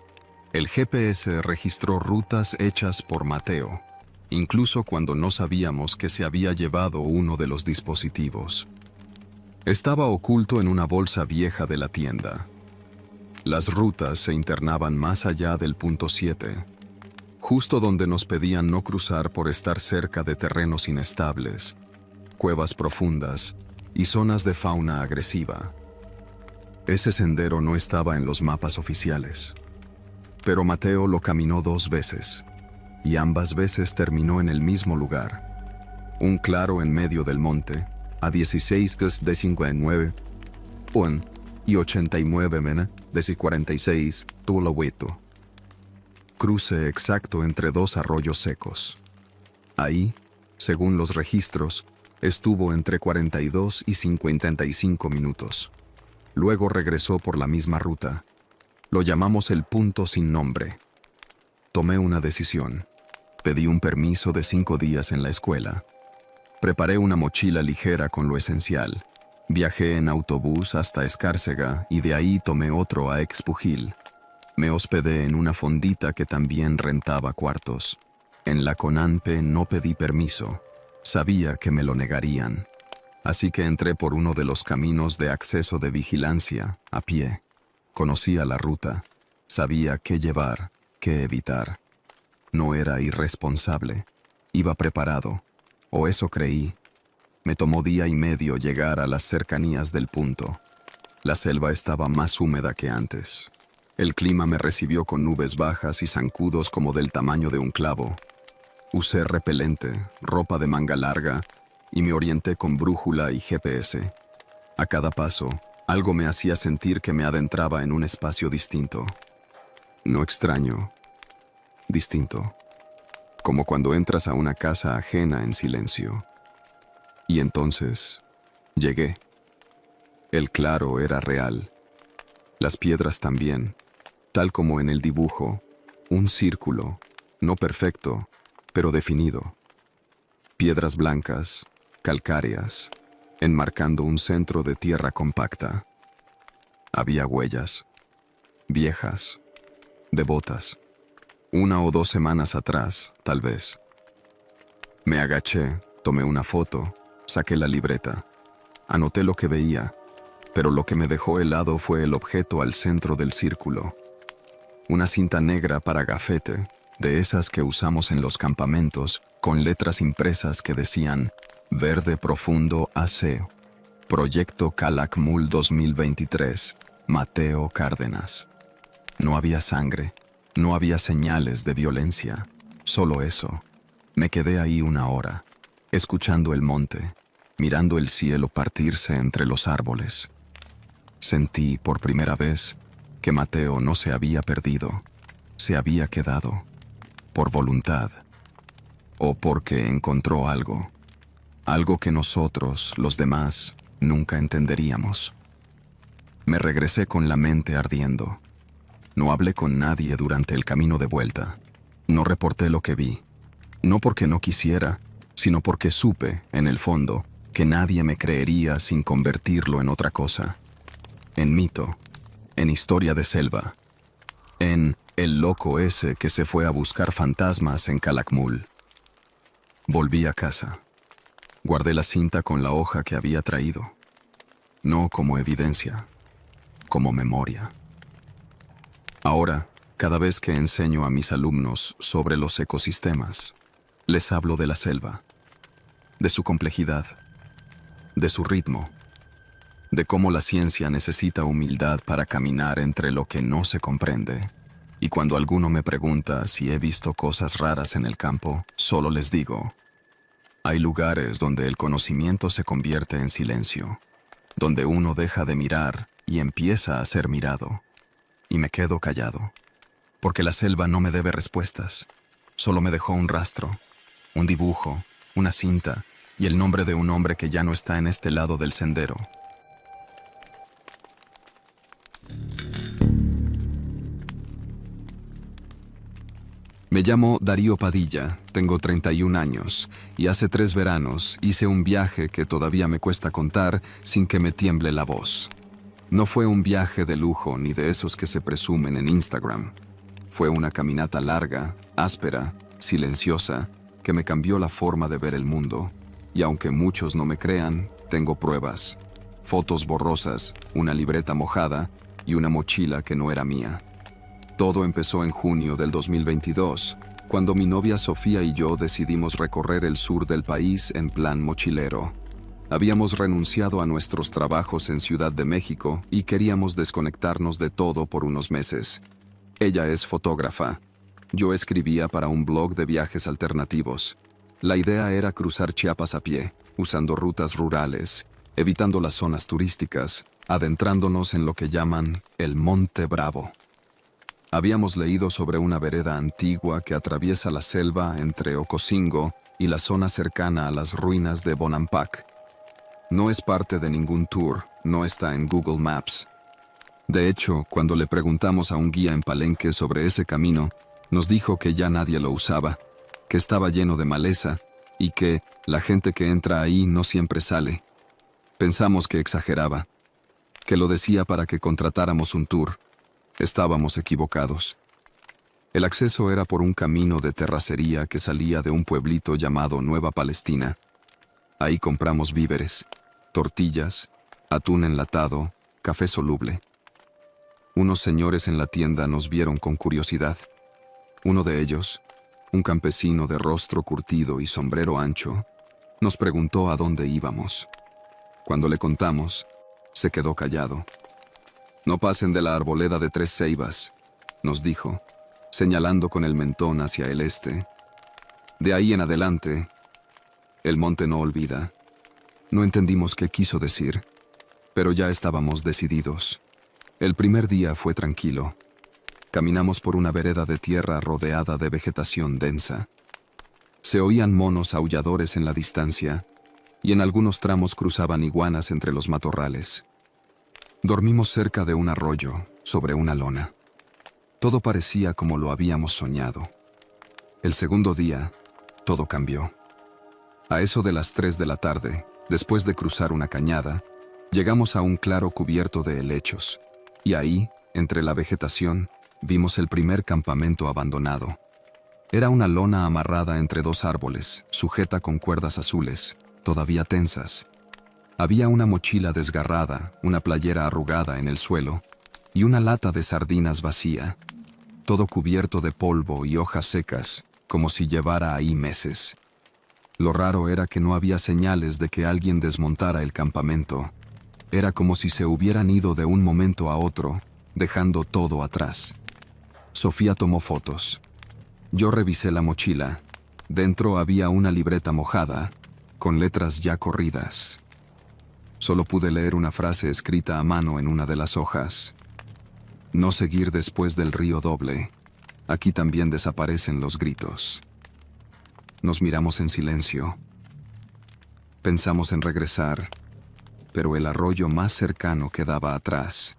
el GPS registró rutas hechas por Mateo, incluso cuando no sabíamos que se había llevado uno de los dispositivos. Estaba oculto en una bolsa vieja de la tienda. Las rutas se internaban más allá del punto 7, justo donde nos pedían no cruzar por estar cerca de terrenos inestables, cuevas profundas y zonas de fauna agresiva. Ese sendero no estaba en los mapas oficiales, pero Mateo lo caminó 2 veces, y ambas veces terminó en el mismo lugar, un claro en medio del monte, a 16 de 59, y 89 de 46 Tulahuito. Cruce exacto entre 2 arroyos secos. Ahí, según los registros, estuvo entre 42 y 55 minutos. Luego regresó por la misma ruta. Lo llamamos el punto sin nombre. Tomé una decisión. Pedí un permiso de 5 días en la escuela. Preparé una mochila ligera con lo esencial. Viajé en autobús hasta Escárcega y de ahí tomé otro a Expujil. Me hospedé en una fondita que también rentaba cuartos. En la Conanpe no pedí permiso. Sabía que me lo negarían. Así que entré por uno de los caminos de acceso de vigilancia, a pie. Conocía la ruta. Sabía qué llevar, qué evitar. No era irresponsable. Iba preparado. O eso creí. Me tomó 1 día y medio llegar a las cercanías del punto. La selva estaba más húmeda que antes. El clima me recibió con nubes bajas y zancudos como del tamaño de un clavo. Usé repelente, ropa de manga larga y me orienté con brújula y GPS. A cada paso, algo me hacía sentir que me adentraba en un espacio distinto. No extraño, distinto. Como cuando entras a una casa ajena en silencio. Y entonces, llegué. El claro era real. Las piedras también, tal como en el dibujo, un círculo, no perfecto, pero definido. Piedras blancas, calcáreas, enmarcando un centro de tierra compacta. Había huellas, viejas, devotas. 1 o 2 semanas atrás, tal vez. Me agaché, tomé una foto, saqué la libreta. Anoté lo que veía, pero lo que me dejó helado fue el objeto al centro del círculo. Una cinta negra para gafete, de esas que usamos en los campamentos, con letras impresas que decían Verde Profundo AC, Proyecto Calakmul 2023, Mateo Cárdenas. No había sangre, no había señales de violencia, solo eso. Me quedé ahí 1 hora, escuchando el monte, mirando el cielo partirse entre los árboles. Sentí por primera vez que Mateo no se había perdido, se había quedado, por voluntad, o porque encontró algo, algo que nosotros, los demás, nunca entenderíamos. Me regresé con la mente ardiendo. No hablé con nadie durante el camino de vuelta. No reporté lo que vi. No porque no quisiera, sino porque supe, en el fondo, que nadie me creería sin convertirlo en otra cosa. En mito, en historia de selva, en el loco ese que se fue a buscar fantasmas en Calakmul. Volví a casa. Guardé la cinta con la hoja que había traído. No como evidencia, como memoria. Ahora, cada vez que enseño a mis alumnos sobre los ecosistemas, les hablo de la selva, de su complejidad, de su ritmo, de cómo la ciencia necesita humildad para caminar entre lo que no se comprende. Y cuando alguno me pregunta si he visto cosas raras en el campo, solo les digo, hay lugares donde el conocimiento se convierte en silencio, donde uno deja de mirar y empieza a ser mirado, y me quedo callado. porque la selva no me debe respuestas. Solo me dejó un rastro, un dibujo, una cinta y el nombre de un hombre que ya no está en este lado del sendero. Me llamo Darío Padilla, tengo 31 años y hace 3 veranos hice un viaje que todavía me cuesta contar sin que me tiemble la voz. No fue un viaje de lujo ni de esos que se presumen en Instagram. Fue una caminata larga, áspera, silenciosa, que me cambió la forma de ver el mundo. Y aunque muchos no me crean, tengo pruebas. Fotos borrosas, una libreta mojada y una mochila que no era mía. Todo empezó en junio del 2022, cuando mi novia Sofía y yo decidimos recorrer el sur del país en plan mochilero. Habíamos renunciado a nuestros trabajos en Ciudad de México y queríamos desconectarnos de todo por unos meses. Ella es fotógrafa. Yo escribía para un blog de viajes alternativos. La idea era cruzar Chiapas a pie, usando rutas rurales, evitando las zonas turísticas, adentrándonos en lo que llaman el Monte Bravo. Habíamos leído sobre una vereda antigua que atraviesa la selva entre Ocosingo y la zona cercana a las ruinas de Bonampak. No es parte de ningún tour, no está en Google Maps. De hecho, cuando le preguntamos a un guía en Palenque sobre ese camino, nos dijo que ya nadie lo usaba, que estaba lleno de maleza y que la gente que entra ahí no siempre sale. Pensamos que exageraba, que lo decía para que contratáramos un tour. Estábamos equivocados. El acceso era por un camino de terracería que salía de un pueblito llamado Nueva Palestina. Ahí compramos víveres, tortillas, atún enlatado, café soluble. Unos señores en la tienda nos vieron con curiosidad. Uno de ellos, un campesino de rostro curtido y sombrero ancho, nos preguntó a dónde íbamos. Cuando le contamos, se quedó callado. «No pasen de la arboleda de 3 ceibas», nos dijo, señalando con el mentón hacia el este. «De ahí en adelante, el monte no olvida». No entendimos qué quiso decir, pero ya estábamos decididos. El primer día fue tranquilo. Caminamos por una vereda de tierra rodeada de vegetación densa. Se oían monos aulladores en la distancia, y en algunos tramos cruzaban iguanas entre los matorrales. Dormimos cerca de un arroyo, sobre una lona. Todo parecía como lo habíamos soñado. El segundo día, todo cambió. A eso de las 3 de la tarde, después de cruzar una cañada, llegamos a un claro cubierto de helechos, y ahí, entre la vegetación, vimos el primer campamento abandonado. Era una lona amarrada entre 2 árboles, sujeta con cuerdas azules, todavía tensas. Había una mochila desgarrada, una playera arrugada en el suelo y una lata de sardinas vacía, todo cubierto de polvo y hojas secas, como si llevara ahí meses. Lo raro era que no había señales de que alguien desmontara el campamento. Era como si se hubieran ido de un momento a otro, dejando todo atrás. Sofía tomó fotos. Yo revisé la mochila. Dentro había una libreta mojada, con letras ya corridas. Solo pude leer una frase escrita a mano en una de las hojas. No seguir después del río Doble. Aquí también desaparecen los gritos. Nos miramos en silencio. Pensamos en regresar, pero el arroyo más cercano quedaba atrás,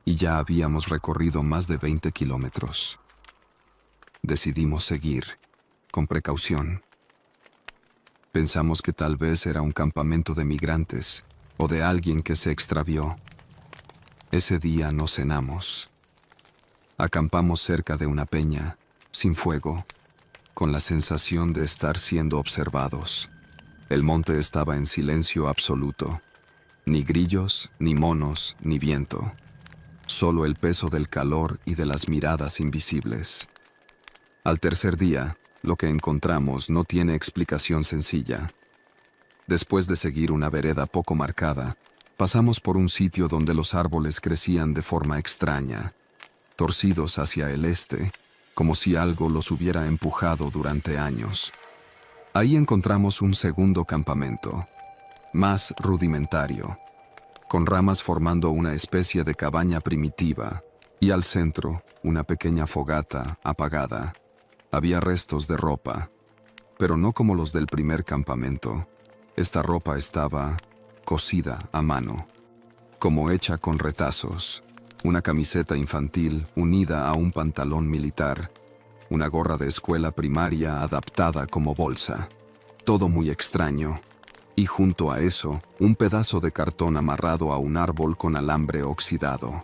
y ya habíamos recorrido más de 20 kilómetros. Decidimos seguir, con precaución. Pensamos que tal vez era un campamento de migrantes, o de alguien que se extravió. Ese día no cenamos. Acampamos cerca de una peña, sin fuego, con la sensación de estar siendo observados. El monte estaba en silencio absoluto. Ni grillos, ni monos, ni viento. Solo el peso del calor y de las miradas invisibles. Al tercer día, lo que encontramos no tiene explicación sencilla. Después de seguir una vereda poco marcada, pasamos por un sitio donde los árboles crecían de forma extraña, torcidos hacia el este, como si algo los hubiera empujado durante años. Ahí encontramos un segundo campamento, más rudimentario, con ramas formando una especie de cabaña primitiva, Y al centro, una pequeña fogata apagada. Había restos de ropa, pero no como los del primer campamento. Esta ropa estaba cosida a mano, como hecha con retazos. Una camiseta infantil unida a un pantalón militar, una gorra de escuela primaria adaptada como bolsa. Todo muy extraño. Y junto a eso, un pedazo de cartón amarrado a un árbol con alambre oxidado.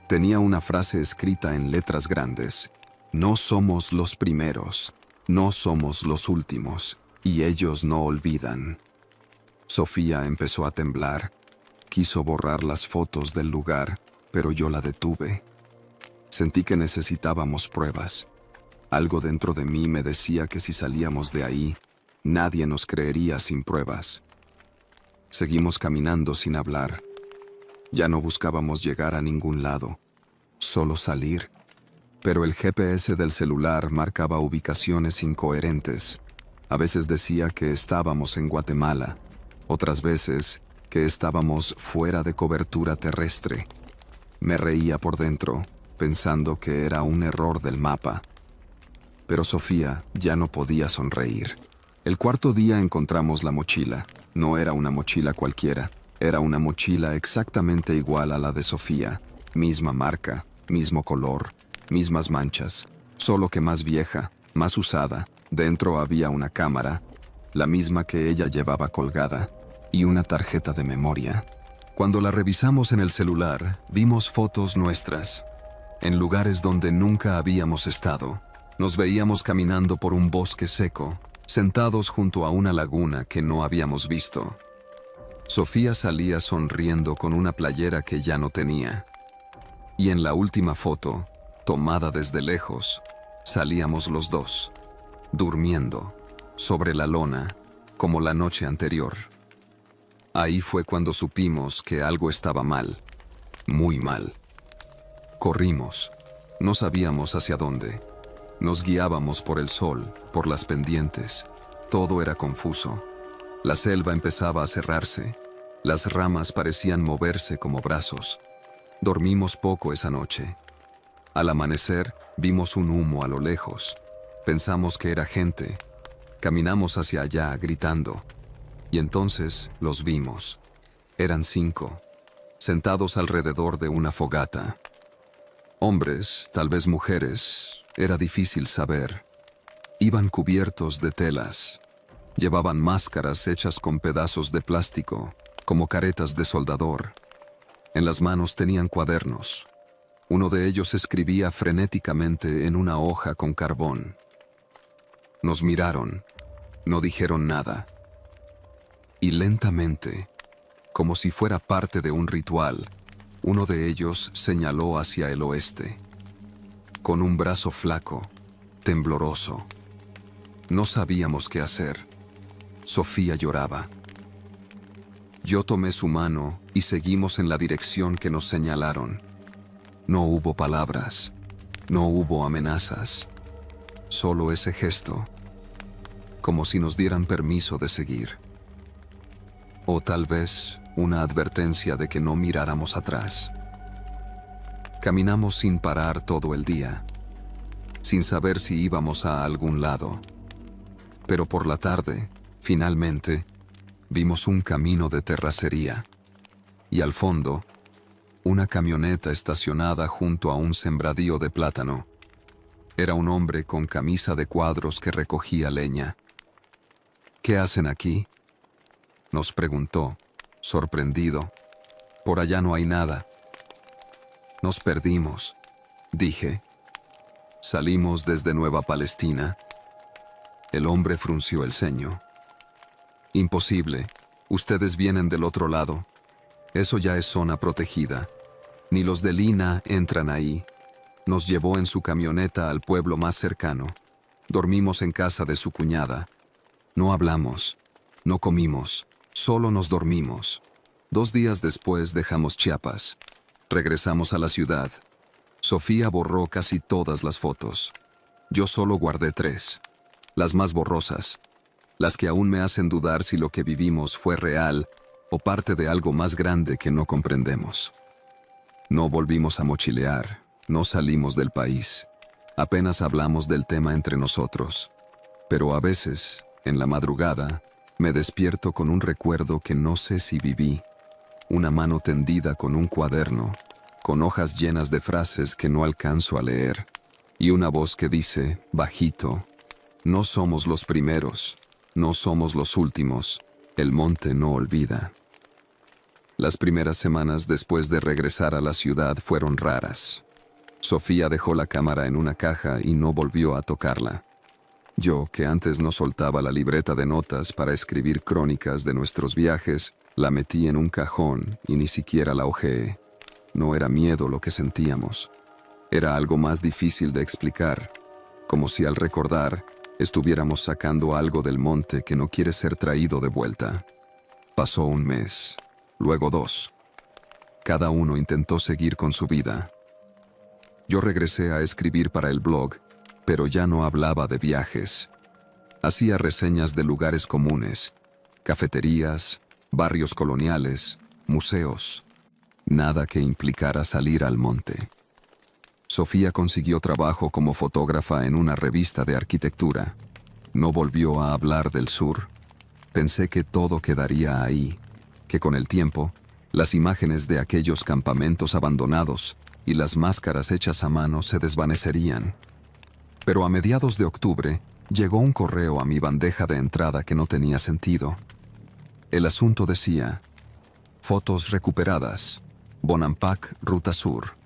Tenía una frase escrita en letras grandes: no somos los primeros, no somos los últimos, y ellos no olvidan. Sofía empezó a temblar. Quiso borrar las fotos del lugar, pero yo la detuve. Sentí que necesitábamos pruebas. Algo dentro de mí me decía que si salíamos de ahí, nadie nos creería sin pruebas. Seguimos caminando sin hablar. Ya no buscábamos llegar a ningún lado, solo salir. Pero el GPS del celular marcaba ubicaciones incoherentes. A veces decía que estábamos en Guatemala, otras veces que estábamos fuera de cobertura terrestre. Me reía por dentro, pensando que era un error del mapa. Pero Sofía ya no podía sonreír. El cuarto día encontramos la mochila. No era una mochila cualquiera, era una mochila exactamente igual a la de Sofía. Misma marca, mismo color, mismas manchas, solo que más vieja, más usada. Dentro había una cámara, la misma que ella llevaba colgada, y una tarjeta de memoria. Cuando la revisamos en el celular, vimos fotos nuestras, en lugares donde nunca habíamos estado. Nos veíamos caminando por un bosque seco, sentados junto a una laguna que no habíamos visto. Sofía salía sonriendo con una playera que ya no tenía. Y en la última foto, tomada desde lejos, salíamos los dos, durmiendo, sobre la lona, como la noche anterior. Ahí fue cuando supimos que algo estaba mal, muy mal. Corrimos, no sabíamos hacia dónde. Nos guiábamos por el sol, por las pendientes. Todo era confuso. La selva empezaba a cerrarse. Las ramas parecían moverse como brazos. Dormimos poco esa noche. Al amanecer, vimos un humo a lo lejos. Pensamos que era gente. Caminamos hacia allá, gritando. Y entonces los vimos. Eran 5, sentados alrededor de una fogata. Hombres, tal vez mujeres, era difícil saber. Iban cubiertos de telas. Llevaban máscaras hechas con pedazos de plástico, como caretas de soldador. En las manos tenían cuadernos. Uno de ellos escribía frenéticamente en una hoja con carbón. Nos miraron, no dijeron nada. Y lentamente, como si fuera parte de un ritual, uno de ellos señaló hacia el oeste, con un brazo flaco, tembloroso. No sabíamos qué hacer. Sofía lloraba. Yo tomé su mano y seguimos en la dirección que nos señalaron. No hubo palabras, no hubo amenazas, solo ese gesto, como si nos dieran permiso de seguir. O tal vez una advertencia de que no miráramos atrás. Caminamos sin parar todo el día, sin saber si íbamos a algún lado. Pero por la tarde, finalmente, vimos un camino de terracería. Y al fondo, una camioneta estacionada junto a un sembradío de plátano. Era un hombre con camisa de cuadros que recogía leña. ¿Qué hacen aquí?, nos preguntó, sorprendido. Por allá no hay nada. Nos perdimos, dije. Salimos desde Nueva Palestina. El hombre frunció el ceño. Imposible, ustedes vienen del otro lado. Eso ya es zona protegida. Ni los de Lina entran ahí. Nos llevó en su camioneta al pueblo más cercano. Dormimos en casa de su cuñada. No hablamos, no comimos, solo nos dormimos. 2 días después dejamos Chiapas. Regresamos a la ciudad. Sofía borró casi todas las fotos. Yo solo guardé 3. Las más borrosas. Las que aún me hacen dudar si lo que vivimos fue real o parte de algo más grande que no comprendemos. No volvimos a mochilear, No salimos del país. Apenas hablamos del tema entre nosotros. Pero a veces, en la madrugada, me despierto con un recuerdo que no sé si viví. Una mano tendida con un cuaderno, con hojas llenas de frases que no alcanzo a leer, y una voz que dice, bajito, no somos los primeros, no somos los últimos, el monte no olvida. Las primeras semanas después de regresar a la ciudad fueron raras. Sofía dejó la cámara en una caja y no volvió a tocarla. Yo, que antes no soltaba la libreta de notas para escribir crónicas de nuestros viajes, la metí en un cajón y ni siquiera la hojeé. No era miedo lo que sentíamos. Era algo más difícil de explicar, como si al recordar estuviéramos sacando algo del monte que no quiere ser traído de vuelta. Pasó un mes, luego 2. Cada uno intentó seguir con su vida. Yo regresé a escribir para el blog, pero ya no hablaba de viajes. Hacía reseñas de lugares comunes, cafeterías, barrios coloniales, museos. Nada que implicara salir al monte. Sofía consiguió trabajo como fotógrafa en una revista de arquitectura. No volvió a hablar del sur. Pensé que todo quedaría ahí, que con el tiempo, las imágenes de aquellos campamentos abandonados y las máscaras hechas a mano se desvanecerían. Pero a mediados de octubre llegó un correo a mi bandeja de entrada que no tenía sentido. El asunto decía: fotos recuperadas, Bonampak, Ruta Sur.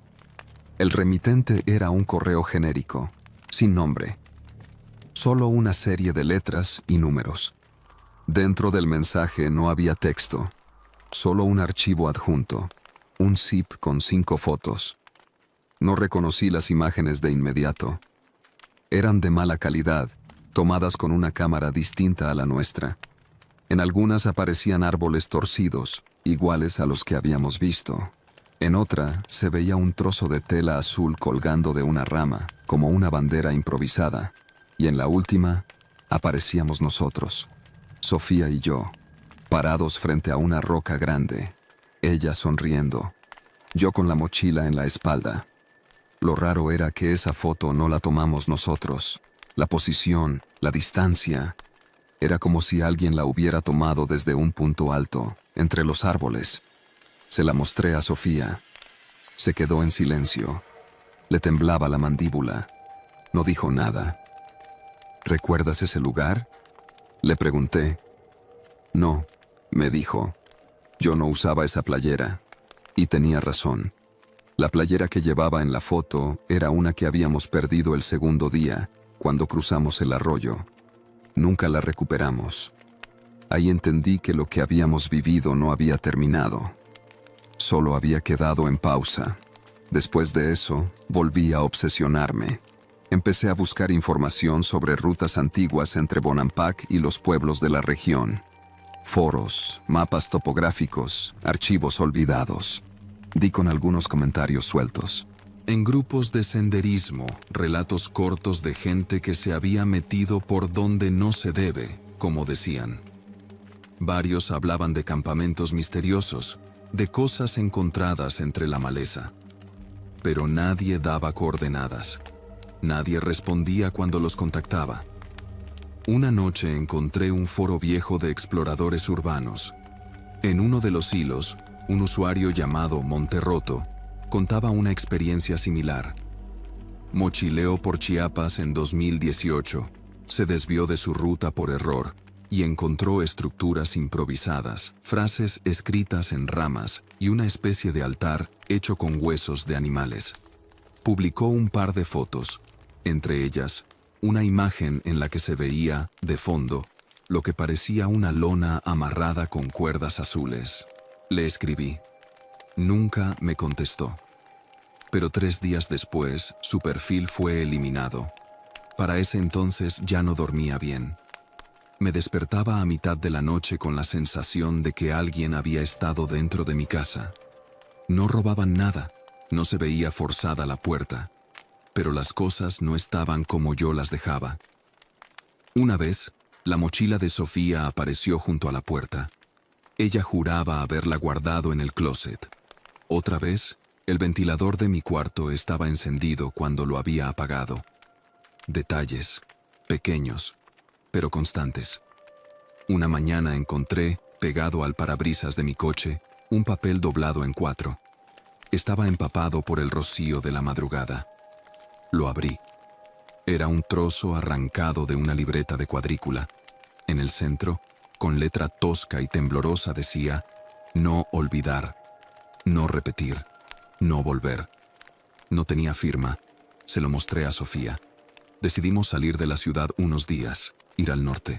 El remitente era un correo genérico, sin nombre. Solo una serie de letras y números. Dentro del mensaje no había texto, solo un archivo adjunto, un zip con 5 fotos. No reconocí las imágenes de inmediato. Eran de mala calidad, tomadas con una cámara distinta a la nuestra. En algunas aparecían árboles torcidos, iguales a los que habíamos visto. En otra se veía un trozo de tela azul colgando de una rama, como una bandera improvisada. Y en la última, aparecíamos nosotros, Sofía y yo, parados frente a una roca grande, ella sonriendo, yo con la mochila en la espalda. Lo raro era que esa foto no la tomamos nosotros. La posición, la distancia, era como si alguien la hubiera tomado desde un punto alto, entre los árboles. Se la mostré a Sofía. Se quedó en silencio. Le temblaba la mandíbula. No dijo nada. ¿Recuerdas ese lugar?, le pregunté. No, me dijo. Yo no usaba esa playera. Y tenía razón. La playera que llevaba en la foto era una que habíamos perdido el segundo día, cuando cruzamos el arroyo. Nunca la recuperamos. Ahí entendí que lo que habíamos vivido no había terminado. Solo había quedado en pausa. Después de eso, volví a obsesionarme. Empecé a buscar información sobre rutas antiguas entre Bonampak y los pueblos de la región. Foros, mapas topográficos, archivos olvidados. Di con algunos comentarios sueltos. En grupos de senderismo, relatos cortos de gente que se había metido por donde no se debe, como decían. Varios hablaban de campamentos misteriosos, de cosas encontradas entre la maleza. Pero nadie daba coordenadas. Nadie respondía cuando los contactaba. Una noche encontré un foro viejo de exploradores urbanos. En uno de los hilos, un usuario llamado Monterroto contaba una experiencia similar. Mochileó por Chiapas en 2018, se desvió de su ruta por error y encontró estructuras improvisadas, frases escritas en ramas y una especie de altar hecho con huesos de animales. Publicó un par de fotos, entre ellas una imagen en la que se veía, de fondo, lo que parecía una lona amarrada con cuerdas azules. Le escribí. Nunca me contestó. Pero 3 días después, su perfil fue eliminado. Para ese entonces ya no dormía bien. Me despertaba a mitad de la noche con la sensación de que alguien había estado dentro de mi casa. No robaban nada, no se veía forzada la puerta, pero las cosas no estaban como yo las dejaba. Una vez, la mochila de Sofía apareció junto a la puerta. Ella juraba haberla guardado en el closet. Otra vez, El ventilador de mi cuarto estaba encendido cuando lo había apagado. Detalles, pequeños, pero constantes. Una mañana encontré, pegado al parabrisas de mi coche, un papel doblado en 4. Estaba empapado por el rocío de la madrugada. Lo abrí. Era un trozo arrancado de una libreta de cuadrícula. En el centro, con letra tosca y temblorosa decía: no olvidar, no repetir, no volver. No tenía firma. Se lo mostré a Sofía. Decidimos salir de la ciudad unos días, ir al norte.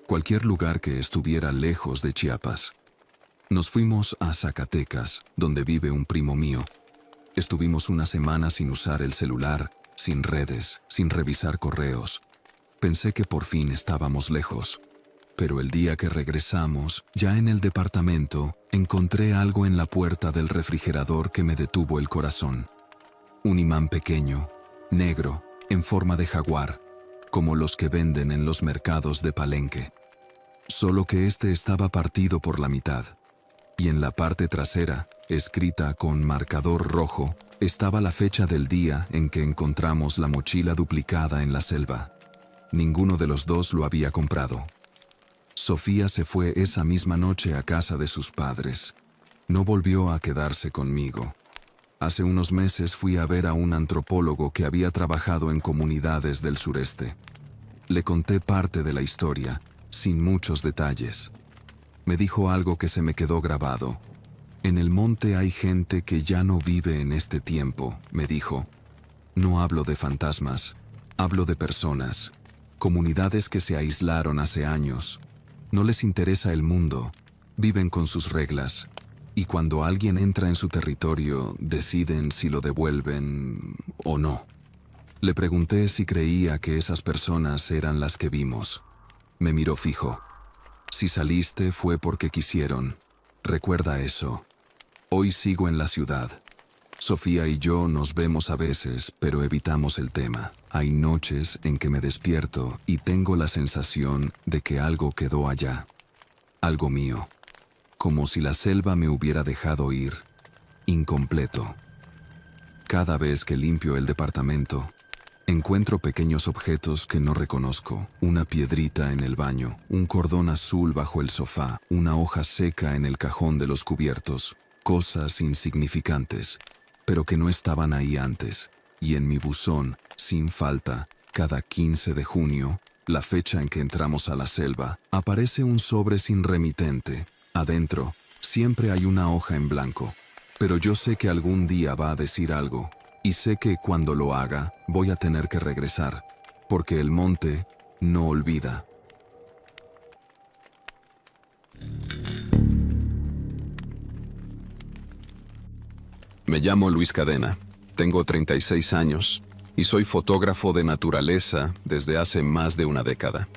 Cualquier lugar que estuviera lejos de Chiapas. Nos fuimos a Zacatecas, donde vive un primo mío. Estuvimos una semana sin usar el celular, sin redes, sin revisar correos. Pensé que por fin estábamos lejos. Pero el día que regresamos, ya en el departamento, encontré algo en la puerta del refrigerador que me detuvo el corazón. Un imán pequeño, negro, en forma de jaguar, como los que venden en los mercados de Palenque. Solo que este estaba partido por la mitad. Y en la parte trasera, escrita con marcador rojo, estaba la fecha del día en que encontramos la mochila duplicada en la selva. Ninguno de los dos lo había comprado. Sofía se fue esa misma noche a casa de sus padres. No volvió a quedarse conmigo. Hace unos meses fui a ver a un antropólogo que había trabajado en comunidades del sureste. Le conté parte de la historia, sin muchos detalles. Me dijo algo que se me quedó grabado. En el monte hay gente que ya no vive en este tiempo, me dijo. No hablo de fantasmas, hablo de personas, comunidades que se aislaron hace años. No les interesa el mundo, viven con sus reglas, y cuando alguien entra en su territorio, deciden si lo devuelven o no. Le pregunté si creía que esas personas eran las que vimos. Me miró fijo. Si saliste fue porque quisieron. Recuerda eso. Hoy sigo en la ciudad. Sofía y yo nos vemos a veces, pero evitamos el tema. Hay noches en que me despierto y tengo la sensación de que algo quedó allá. Algo mío. Como si la selva me hubiera dejado ir. Incompleto. Cada vez que limpio el departamento, encuentro pequeños objetos que no reconozco. Una piedrita en el baño, un cordón azul bajo el sofá, una hoja seca en el cajón de los cubiertos. Cosas insignificantes, pero que no estaban ahí antes. Y en mi buzón, sin falta, cada 15 de junio, la fecha en que entramos a la selva, aparece un sobre sin remitente. Adentro, siempre hay una hoja en blanco. Pero yo sé que algún día va a decir algo. Y sé que cuando lo haga, voy a tener que regresar, porque el monte no olvida. Me llamo Luis Cadena, tengo 36 años y soy fotógrafo de naturaleza desde hace más de una década.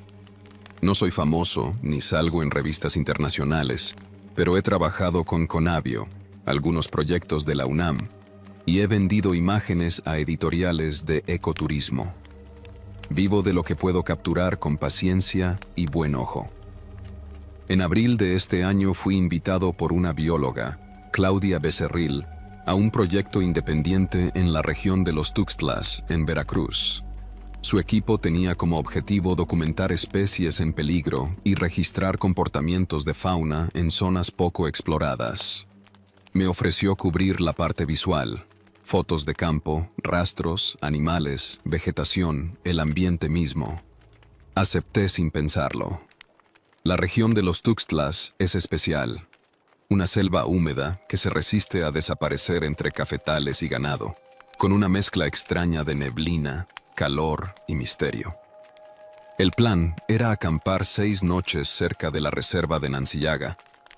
No soy famoso ni salgo en revistas internacionales, pero he trabajado con Conavio, algunos proyectos de la UNAM, y he vendido imágenes a editoriales de ecoturismo. Vivo de lo que puedo capturar con paciencia y buen ojo. En abril de este año fui invitado por una bióloga, Claudia Becerril, a un proyecto independiente en la región de los Tuxtlas, en Veracruz. Su equipo tenía como objetivo documentar especies en peligro y registrar comportamientos de fauna en zonas poco exploradas. Me ofreció cubrir la parte visual, fotos de campo, rastros, animales, vegetación, el ambiente mismo. Acepté sin pensarlo. La región de los Tuxtlas es especial. Una selva húmeda que se resiste a desaparecer entre cafetales y ganado, con una mezcla extraña de neblina, calor y misterio. El plan era acampar 6 noches cerca de la reserva de Nancillaga,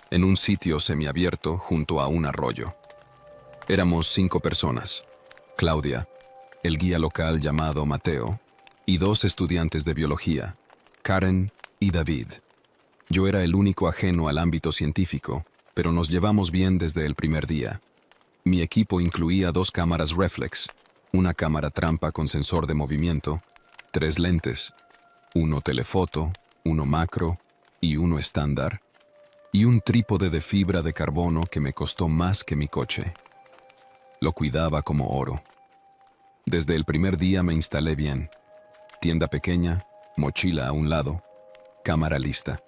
en un sitio semiabierto junto a un arroyo. Éramos 5 personas: Claudia, el guía local llamado Mateo, y 2 estudiantes de biología, Karen y David. Yo era el único ajeno al ámbito científico, pero nos llevamos bien desde el primer día. Mi equipo incluía 2 cámaras reflex, una cámara trampa con sensor de movimiento, 3 lentes, uno telefoto, uno macro y uno estándar, y un trípode de fibra de carbono que me costó más que mi coche. Lo cuidaba como oro. Desde el primer día me instalé bien. Tienda pequeña, mochila a un lado, cámara lista.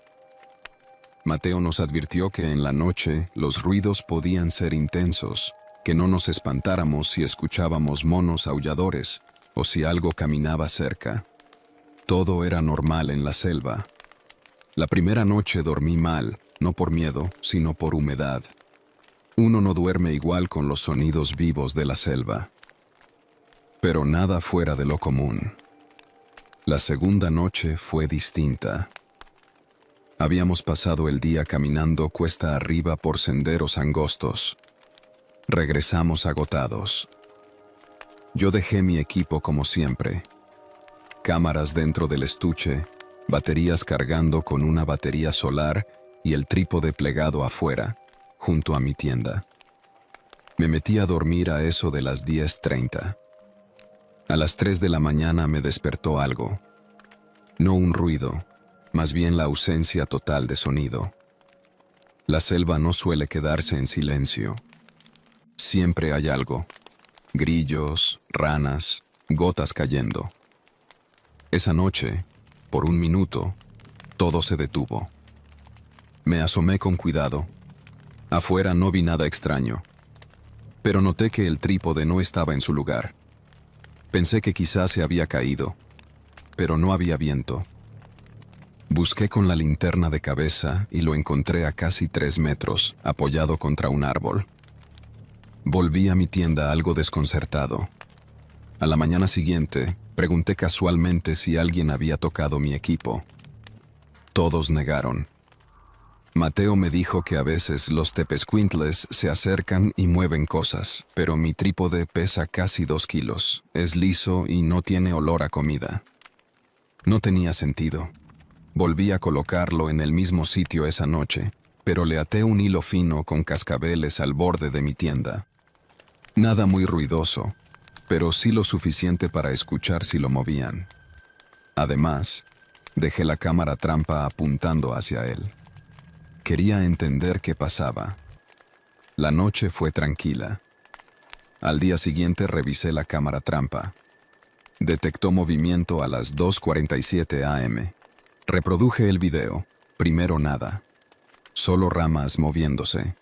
Mateo nos advirtió que en la noche los ruidos podían ser intensos, que no nos espantáramos si escuchábamos monos aulladores o si algo caminaba cerca. Todo era normal en la selva. La primera noche dormí mal, no por miedo, sino por humedad. Uno no duerme igual con los sonidos vivos de la selva. Pero nada fuera de lo común. La segunda noche fue distinta. Habíamos pasado el día caminando cuesta arriba por senderos angostos. Regresamos agotados. Yo dejé mi equipo como siempre. Cámaras dentro del estuche, baterías cargando con una batería solar y el trípode plegado afuera, junto a mi tienda. Me metí a dormir a eso de las 10:30. A las 3 de la mañana me despertó algo. No un ruido, más bien la ausencia total de sonido. La selva no suele quedarse en silencio. Siempre hay algo. Grillos, ranas, gotas cayendo. Esa noche, por un minuto, todo se detuvo. Me asomé con cuidado. Afuera no vi nada extraño, pero noté que el trípode no estaba en su lugar. Pensé que quizás se había caído, pero no había viento. Busqué con la linterna de cabeza y lo encontré a casi 3 metros, apoyado contra un árbol. Volví a mi tienda algo desconcertado. A la mañana siguiente, pregunté casualmente si alguien había tocado mi equipo. Todos negaron. Mateo me dijo que a veces los tepezcuintles se acercan y mueven cosas, pero mi trípode pesa casi 2 kilos, es liso y no tiene olor a comida. No tenía sentido. Volví a colocarlo en el mismo sitio esa noche, pero le até un hilo fino con cascabeles al borde de mi tienda. Nada muy ruidoso, pero sí lo suficiente para escuchar si lo movían. Además, dejé la cámara trampa apuntando hacia él. Quería entender qué pasaba. La noche fue tranquila. Al día siguiente revisé la cámara trampa. Detectó movimiento a las 2:47 am. Reproduje el video. Primero nada. Solo ramas moviéndose.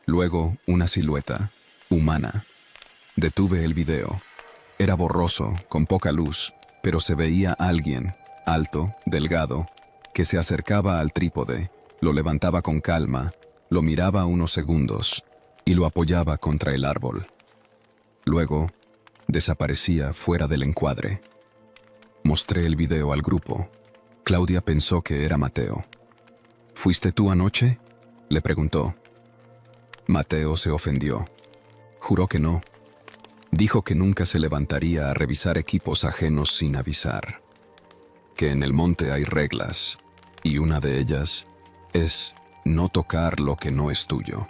Luego una silueta, humana. Detuve el video. Era borroso, con poca luz, pero se veía alguien, alto, delgado, que se acercaba al trípode, lo levantaba con calma, lo miraba unos segundos y lo apoyaba contra el árbol. Luego, desaparecía fuera del encuadre. Mostré el video al grupo. Claudia pensó que era Mateo. ¿Fuiste tú anoche?, le preguntó. Mateo se ofendió. Juró que no. Dijo que nunca se levantaría a revisar equipos ajenos sin avisar. Que en el monte hay reglas, y una de ellas es no tocar lo que no es tuyo.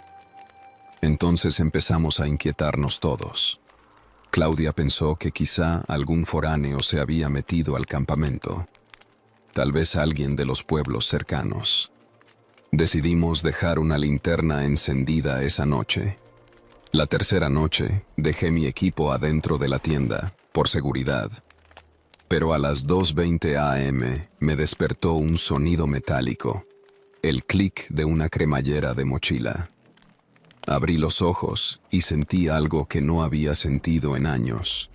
Entonces empezamos a inquietarnos todos. Claudia pensó que quizá algún foráneo se había metido al campamento. Tal vez alguien de los pueblos cercanos. Decidimos dejar una linterna encendida esa noche. La tercera noche, dejé mi equipo adentro de la tienda, por seguridad. Pero a las 2:20 am me despertó un sonido metálico, el clic de una cremallera de mochila. Abrí los ojos y sentí algo que no había sentido en años.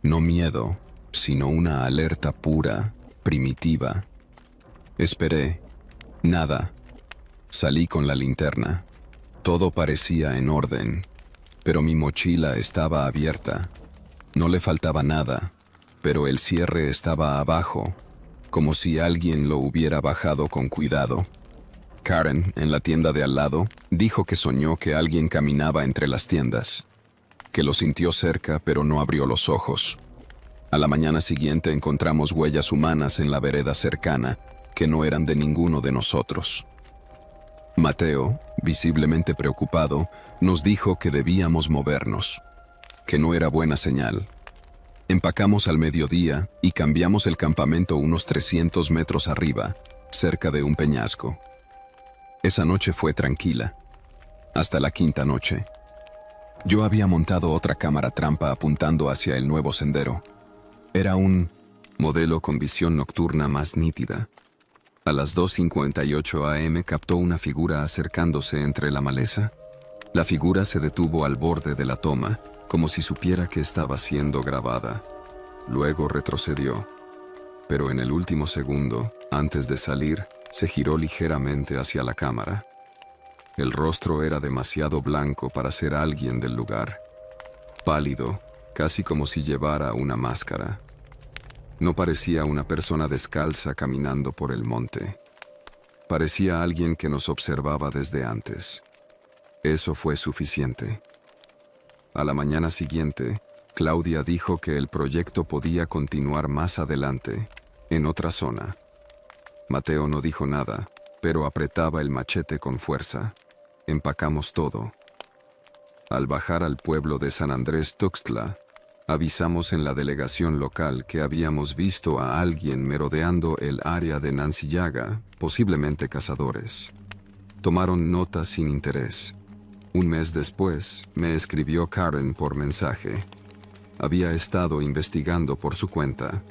No miedo, sino una alerta pura, primitiva. Esperé. Nada. Salí con la linterna. Todo parecía en orden, pero mi mochila estaba abierta. No le faltaba nada, pero el cierre estaba abajo, como si alguien lo hubiera bajado con cuidado. Karen, en la tienda de al lado, dijo que soñó que alguien caminaba entre las tiendas, que lo sintió cerca pero no abrió los ojos. A la mañana siguiente encontramos huellas humanas en la vereda cercana, que no eran de ninguno de nosotros. Mateo, visiblemente preocupado, nos dijo que debíamos movernos, que no era buena señal. Empacamos al mediodía y cambiamos el campamento unos 300 metros arriba, cerca de un peñasco. Esa noche fue tranquila, hasta la quinta noche. Yo había montado otra cámara trampa apuntando hacia el nuevo sendero. Era un modelo con visión nocturna más nítida. A las 2:58 am captó una figura acercándose entre la maleza. La figura se detuvo al borde de la toma, como si supiera que estaba siendo grabada. Luego retrocedió, pero en el último segundo, antes de salir, se giró ligeramente hacia la cámara. El rostro era demasiado blanco para ser alguien del lugar. Pálido, casi como si llevara una máscara. No parecía una persona descalza caminando por el monte. Parecía alguien que nos observaba desde antes. Eso fue suficiente. A la mañana siguiente, Claudia dijo que el proyecto podía continuar más adelante, en otra zona. Mateo no dijo nada, pero apretaba el machete con fuerza. Empacamos todo. Al bajar al pueblo de San Andrés Tuxtla, avisamos en la delegación local que habíamos visto a alguien merodeando el área de Nancillaga, posiblemente cazadores. Tomaron nota sin interés. Un mes después, me escribió Karen por mensaje. Había estado investigando por su cuenta.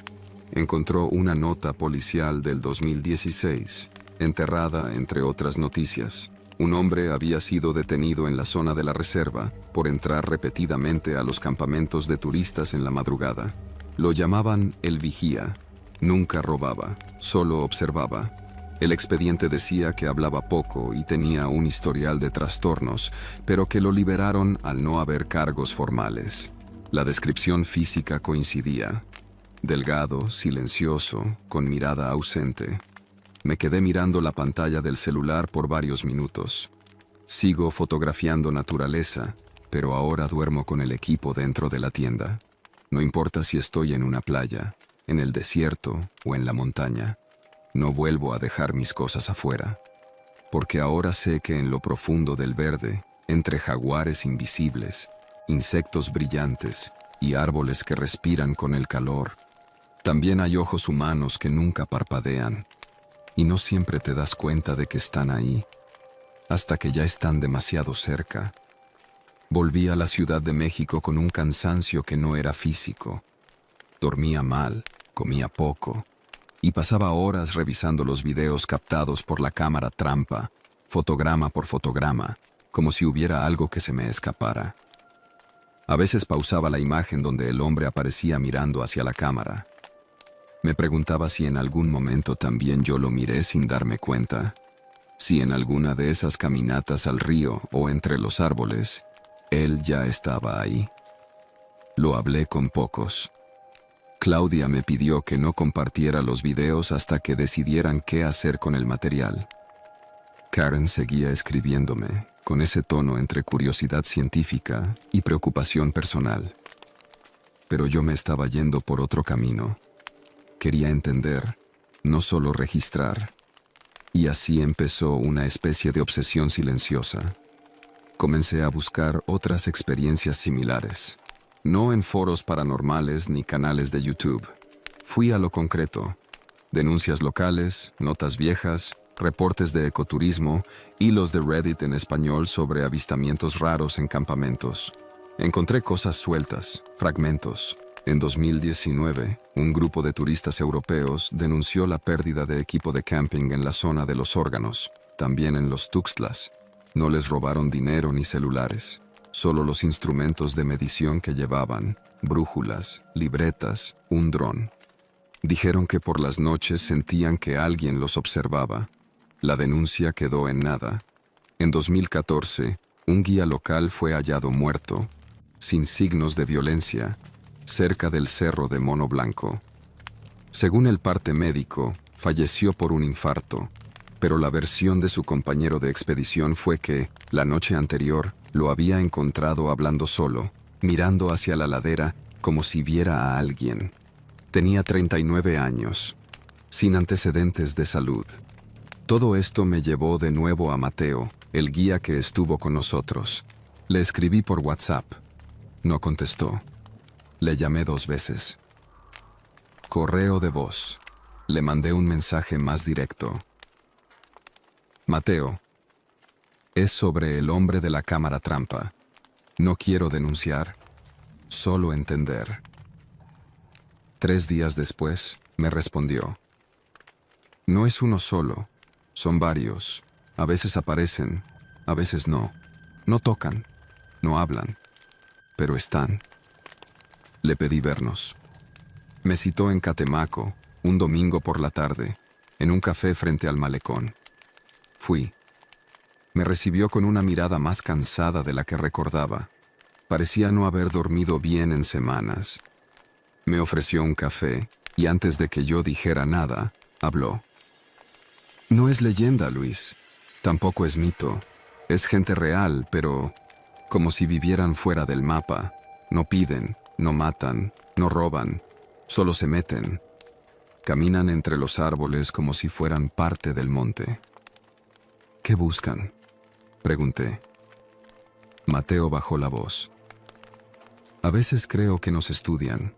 Encontró una nota policial del 2016, enterrada entre otras noticias. Un hombre había sido detenido en la zona de la reserva por entrar repetidamente a los campamentos de turistas en la madrugada. Lo llamaban el vigía. Nunca robaba, solo observaba. El expediente decía que hablaba poco y tenía un historial de trastornos, pero que lo liberaron al no haber cargos formales. La descripción física coincidía. Delgado, silencioso, con mirada ausente. Me quedé mirando la pantalla del celular por varios minutos. Sigo fotografiando naturaleza, pero ahora duermo con el equipo dentro de la tienda. No importa si estoy en una playa, en el desierto o en la montaña. No vuelvo a dejar mis cosas afuera, porque ahora sé que en lo profundo del verde, entre jaguares invisibles, insectos brillantes y árboles que respiran con el calor, también hay ojos humanos que nunca parpadean. Y no siempre te das cuenta de que están ahí, hasta que ya están demasiado cerca. Volví a la Ciudad de México con un cansancio que no era físico. Dormía mal, comía poco, y pasaba horas revisando los videos captados por la cámara trampa, fotograma por fotograma, como si hubiera algo que se me escapara. A veces pausaba la imagen donde el hombre aparecía mirando hacia la cámara. Me preguntaba si en algún momento también yo lo miré sin darme cuenta, si en alguna de esas caminatas al río o entre los árboles, él ya estaba ahí. Lo hablé con pocos. Claudia me pidió que no compartiera los videos hasta que decidieran qué hacer con el material. Karen seguía escribiéndome, con ese tono entre curiosidad científica y preocupación personal. Pero yo me estaba yendo por otro camino. Quería entender, no solo registrar. Y así empezó una especie de obsesión silenciosa. Comencé a buscar otras experiencias similares. No en foros paranormales ni canales de YouTube. Fui a lo concreto. Denuncias locales, notas viejas, reportes de ecoturismo, hilos de Reddit en español sobre avistamientos raros en campamentos. Encontré cosas sueltas, fragmentos. En 2019, un grupo de turistas europeos denunció la pérdida de equipo de camping en la zona de los Órganos, también en los Tuxtlas. No les robaron dinero ni celulares, solo los instrumentos de medición que llevaban, brújulas, libretas, un dron. Dijeron que por las noches sentían que alguien los observaba. La denuncia quedó en nada. En 2014, un guía local fue hallado muerto, sin signos de violencia, cerca del cerro de Mono Blanco. Según el parte médico, falleció por un infarto, pero la versión de su compañero de expedición fue que, la noche anterior, lo había encontrado hablando solo, mirando hacia la ladera como si viera a alguien. Tenía 39 años, sin antecedentes de salud. Todo esto me llevó de nuevo a Mateo, el guía que estuvo con nosotros. Le escribí por WhatsApp. No contestó. Le llamé 2 veces. Correo de voz. Le mandé un mensaje más directo. Mateo, es sobre el hombre de la cámara trampa. No quiero denunciar, solo entender. 3 días después, me respondió. No es uno solo, son varios. A veces aparecen, a veces no. No tocan, no hablan, pero están. Le pedí vernos. Me citó en Catemaco, un domingo por la tarde, en un café frente al malecón. Fui. Me recibió con una mirada más cansada de la que recordaba. Parecía no haber dormido bien en semanas. Me ofreció un café y antes de que yo dijera nada, habló. No es leyenda, Luis. Tampoco es mito. Es gente real, pero como si vivieran fuera del mapa. No piden, no matan, no roban, solo se meten. Caminan entre los árboles como si fueran parte del monte. ¿Qué buscan?, pregunté. Mateo bajó la voz. A veces creo que nos estudian,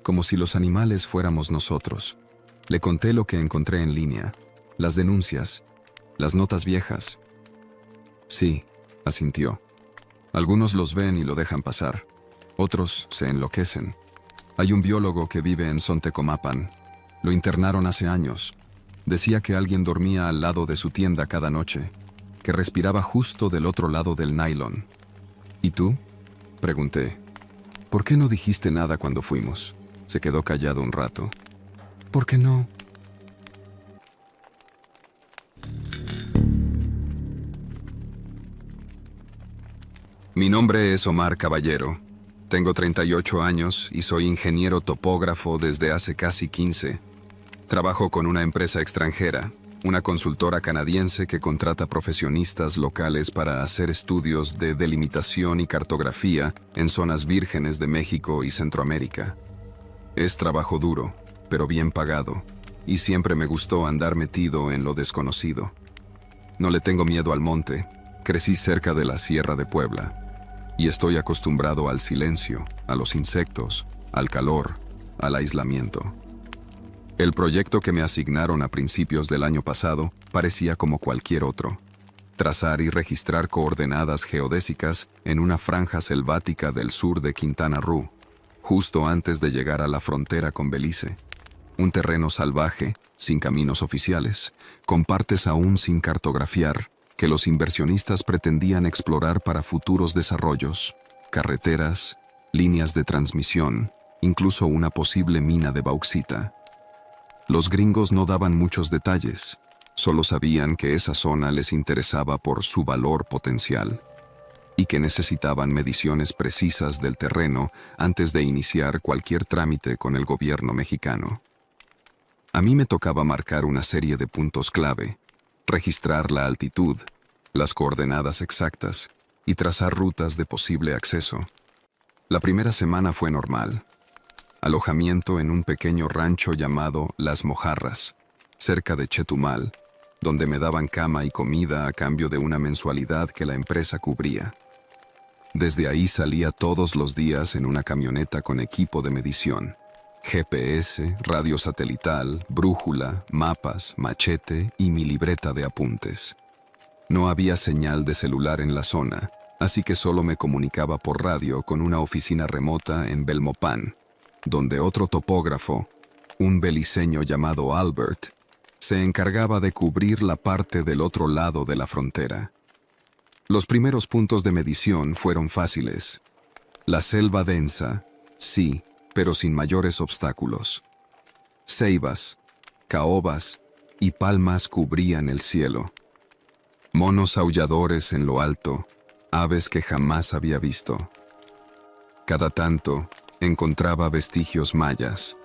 como si los animales fuéramos nosotros. Le conté lo que encontré en línea, las denuncias, las notas viejas. Sí, asintió. Algunos los ven y lo dejan pasar. Otros se enloquecen. Hay un biólogo que vive en Sontecomapan. Lo internaron hace años. Decía que alguien dormía al lado de su tienda cada noche, que respiraba justo del otro lado del nylon. ¿Y tú?, pregunté. ¿Por qué no dijiste nada cuando fuimos? Se quedó callado un rato. ¿Por qué no? Mi nombre es Omar Caballero. Tengo 38 años y soy ingeniero topógrafo desde hace casi 15. Trabajo con una empresa extranjera, una consultora canadiense que contrata profesionistas locales para hacer estudios de delimitación y cartografía en zonas vírgenes de México y Centroamérica. Es trabajo duro, pero bien pagado, y siempre me gustó andar metido en lo desconocido. No le tengo miedo al monte. Crecí cerca de la Sierra de Puebla y estoy acostumbrado al silencio, a los insectos, al calor, al aislamiento. El proyecto que me asignaron a principios del año pasado parecía como cualquier otro: trazar y registrar coordenadas geodésicas en una franja selvática del sur de Quintana Roo, justo antes de llegar a la frontera con Belice. Un terreno salvaje, sin caminos oficiales, con partes aún sin cartografiar, que los inversionistas pretendían explorar para futuros desarrollos, carreteras, líneas de transmisión, incluso una posible mina de bauxita. Los gringos no daban muchos detalles, solo sabían que esa zona les interesaba por su valor potencial y que necesitaban mediciones precisas del terreno antes de iniciar cualquier trámite con el gobierno mexicano. A mí me tocaba marcar una serie de puntos clave, registrar la altitud, las coordenadas exactas y trazar rutas de posible acceso. La primera semana fue normal. Alojamiento en un pequeño rancho llamado Las Mojarras, cerca de Chetumal, donde me daban cama y comida a cambio de una mensualidad que la empresa cubría. Desde ahí salía todos los días en una camioneta con equipo de medición: GPS, radio satelital, brújula, mapas, machete y mi libreta de apuntes. No había señal de celular en la zona, así que solo me comunicaba por radio con una oficina remota en Belmopan, donde otro topógrafo, un beliceño llamado Albert, se encargaba de cubrir la parte del otro lado de la frontera. Los primeros puntos de medición fueron fáciles. La selva densa, sí, pero sin mayores obstáculos. Ceibas, caobas y palmas cubrían el cielo. Monos aulladores en lo alto, aves que jamás había visto. Cada tanto encontraba vestigios mayas,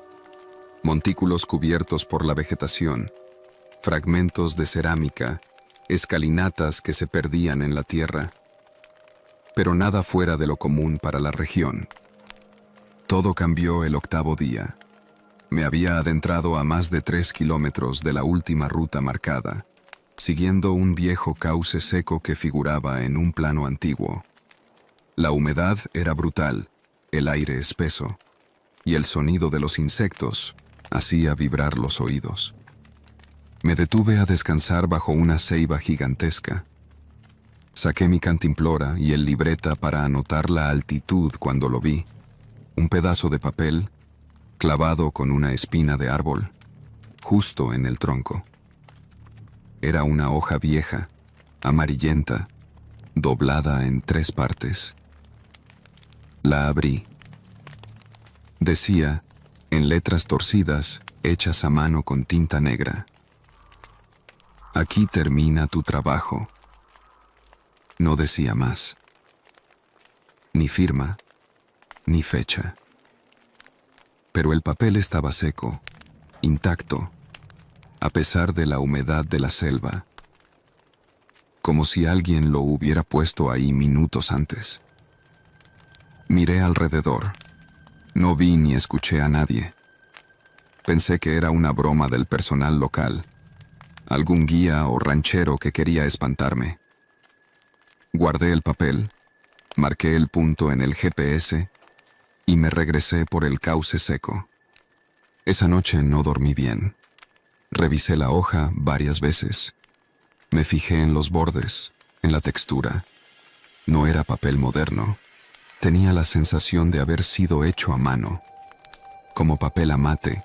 montículos cubiertos por la vegetación, fragmentos de cerámica, escalinatas que se perdían en la tierra, pero nada fuera de lo común para la región. Todo cambió el 8º día. Me había adentrado a más de 3 kilómetros de la última ruta marcada, siguiendo un viejo cauce seco que figuraba en un plano antiguo. La humedad era brutal, el aire espeso, y el sonido de los insectos hacía vibrar los oídos. Me detuve a descansar bajo una ceiba gigantesca. Saqué mi cantimplora y el libreta para anotar la altitud cuando lo vi. Un pedazo de papel clavado con una espina de árbol, justo en el tronco. Era una hoja vieja, amarillenta, doblada en 3 partes. La abrí. Decía, en letras torcidas, hechas a mano con tinta negra: aquí termina tu trabajo. No decía más. Ni firma, ni fecha. Pero el papel estaba seco, intacto, a pesar de la humedad de la selva, como si alguien lo hubiera puesto ahí minutos antes. Miré alrededor. No vi ni escuché a nadie. Pensé que era una broma del personal local, algún guía o ranchero que quería espantarme. Guardé el papel, marqué el punto en el GPS y me regresé por el cauce seco. Esa noche no dormí bien. Revisé la hoja varias veces. Me fijé en los bordes, en la textura. No era papel moderno. Tenía la sensación de haber sido hecho a mano, como papel amate,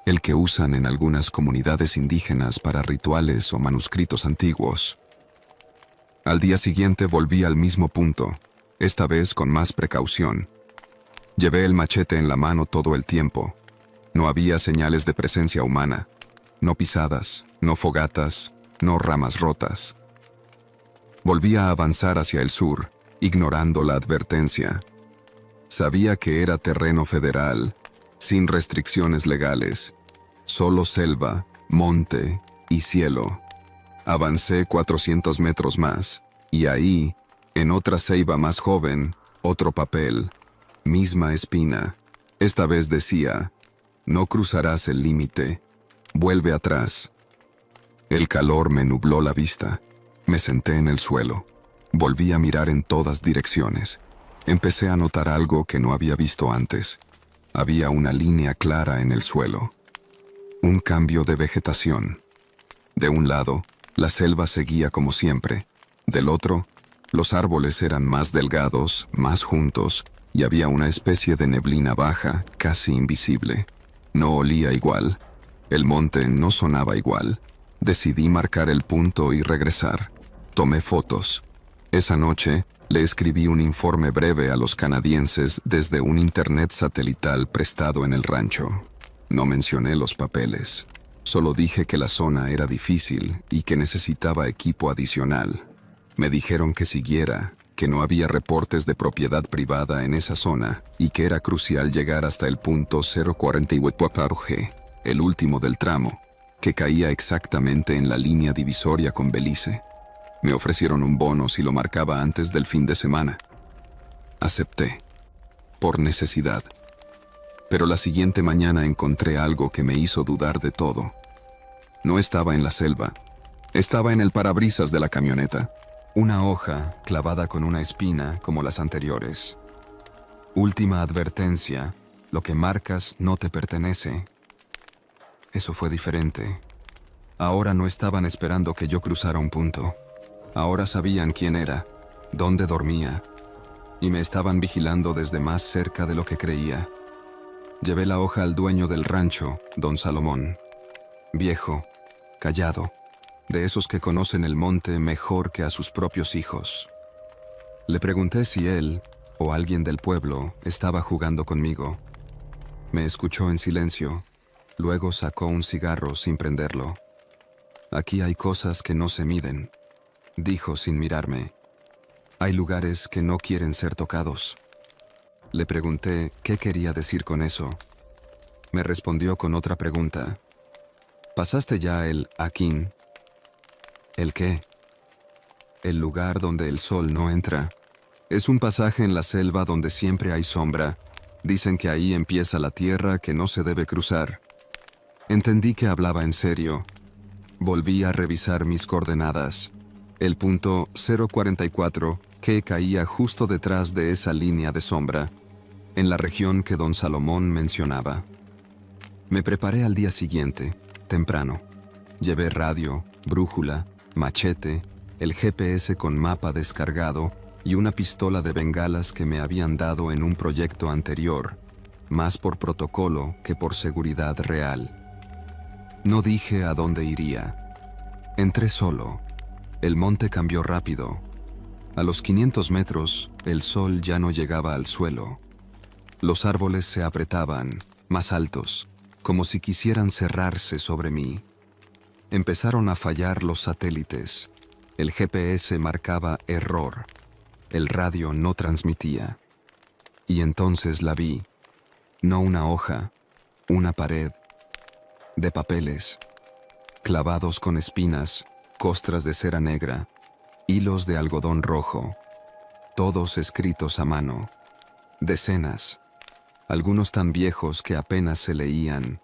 el que usan en algunas comunidades indígenas para rituales o manuscritos antiguos. Al día siguiente volví al mismo punto, esta vez con más precaución. Llevé el machete en la mano todo el tiempo. No había señales de presencia humana, no pisadas, no fogatas, no ramas rotas. Volví a avanzar hacia el sur, ignorando la advertencia. Sabía que era terreno federal, sin restricciones legales, solo selva, monte y cielo. Avancé 400 metros más, y ahí, en otra ceiba más joven, otro papel, misma espina. Esta vez decía: no cruzarás el límite, vuelve atrás. El calor me nubló la vista. Me senté en el suelo. Volví a mirar en todas direcciones. Empecé a notar algo que no había visto antes. Había una línea clara en el suelo. Un cambio de vegetación. De un lado, la selva seguía como siempre. Del otro, los árboles eran más delgados, más juntos, y había una especie de neblina baja, casi invisible. No olía igual. El monte no sonaba igual. Decidí marcar el punto y regresar. Tomé fotos. Esa noche, le escribí un informe breve a los canadienses desde un internet satelital prestado en el rancho. No mencioné los papeles. Solo dije que la zona era difícil y que necesitaba equipo adicional. Me dijeron que siguiera, que no había reportes de propiedad privada en esa zona y que era crucial llegar hasta el punto 048, el último del tramo, que caía exactamente en la línea divisoria con Belice. Me ofrecieron un bono si lo marcaba antes del fin de semana. Acepté, por necesidad. Pero la siguiente mañana encontré algo que me hizo dudar de todo. No estaba en la selva, estaba en el parabrisas de la camioneta. Una hoja clavada con una espina como las anteriores. Última advertencia: lo que marcas no te pertenece. Eso fue diferente. Ahora no estaban esperando que yo cruzara un punto. Ahora sabían quién era, dónde dormía, y me estaban vigilando desde más cerca de lo que creía. Llevé la hoja al dueño del rancho, don Salomón. Viejo, callado, de esos que conocen el monte mejor que a sus propios hijos. Le pregunté si él, o alguien del pueblo, estaba jugando conmigo. Me escuchó en silencio, luego sacó un cigarro sin prenderlo. Aquí hay cosas que no se miden, dijo sin mirarme. Hay lugares que no quieren ser tocados. Le pregunté qué quería decir con eso. Me respondió con otra pregunta. ¿Pasaste ya el Akin? ¿El qué? El lugar donde el sol no entra. Es un pasaje en la selva donde siempre hay sombra. Dicen que ahí empieza la tierra que no se debe cruzar. Entendí que hablaba en serio. Volví a revisar mis coordenadas. El punto 044 que caía justo detrás de esa línea de sombra, en la región que don Salomón mencionaba. Me preparé al día siguiente, temprano. Llevé radio, brújula, machete el GPS con mapa descargado y una pistola de bengalas que me habían dado en un proyecto anterior, más por protocolo que por seguridad real. No dije a dónde iría. Entré solo. El monte cambió rápido. A los 500 metros, el sol ya no llegaba al suelo. Los árboles se apretaban, más altos, como si quisieran cerrarse sobre mí. Empezaron a fallar los satélites. El GPS marcaba error. El radio no transmitía. Y entonces la vi. No una hoja, una pared. De papeles, clavados con espinas, costras de cera negra, hilos de algodón rojo, todos escritos a mano. Decenas, algunos tan viejos que apenas se leían,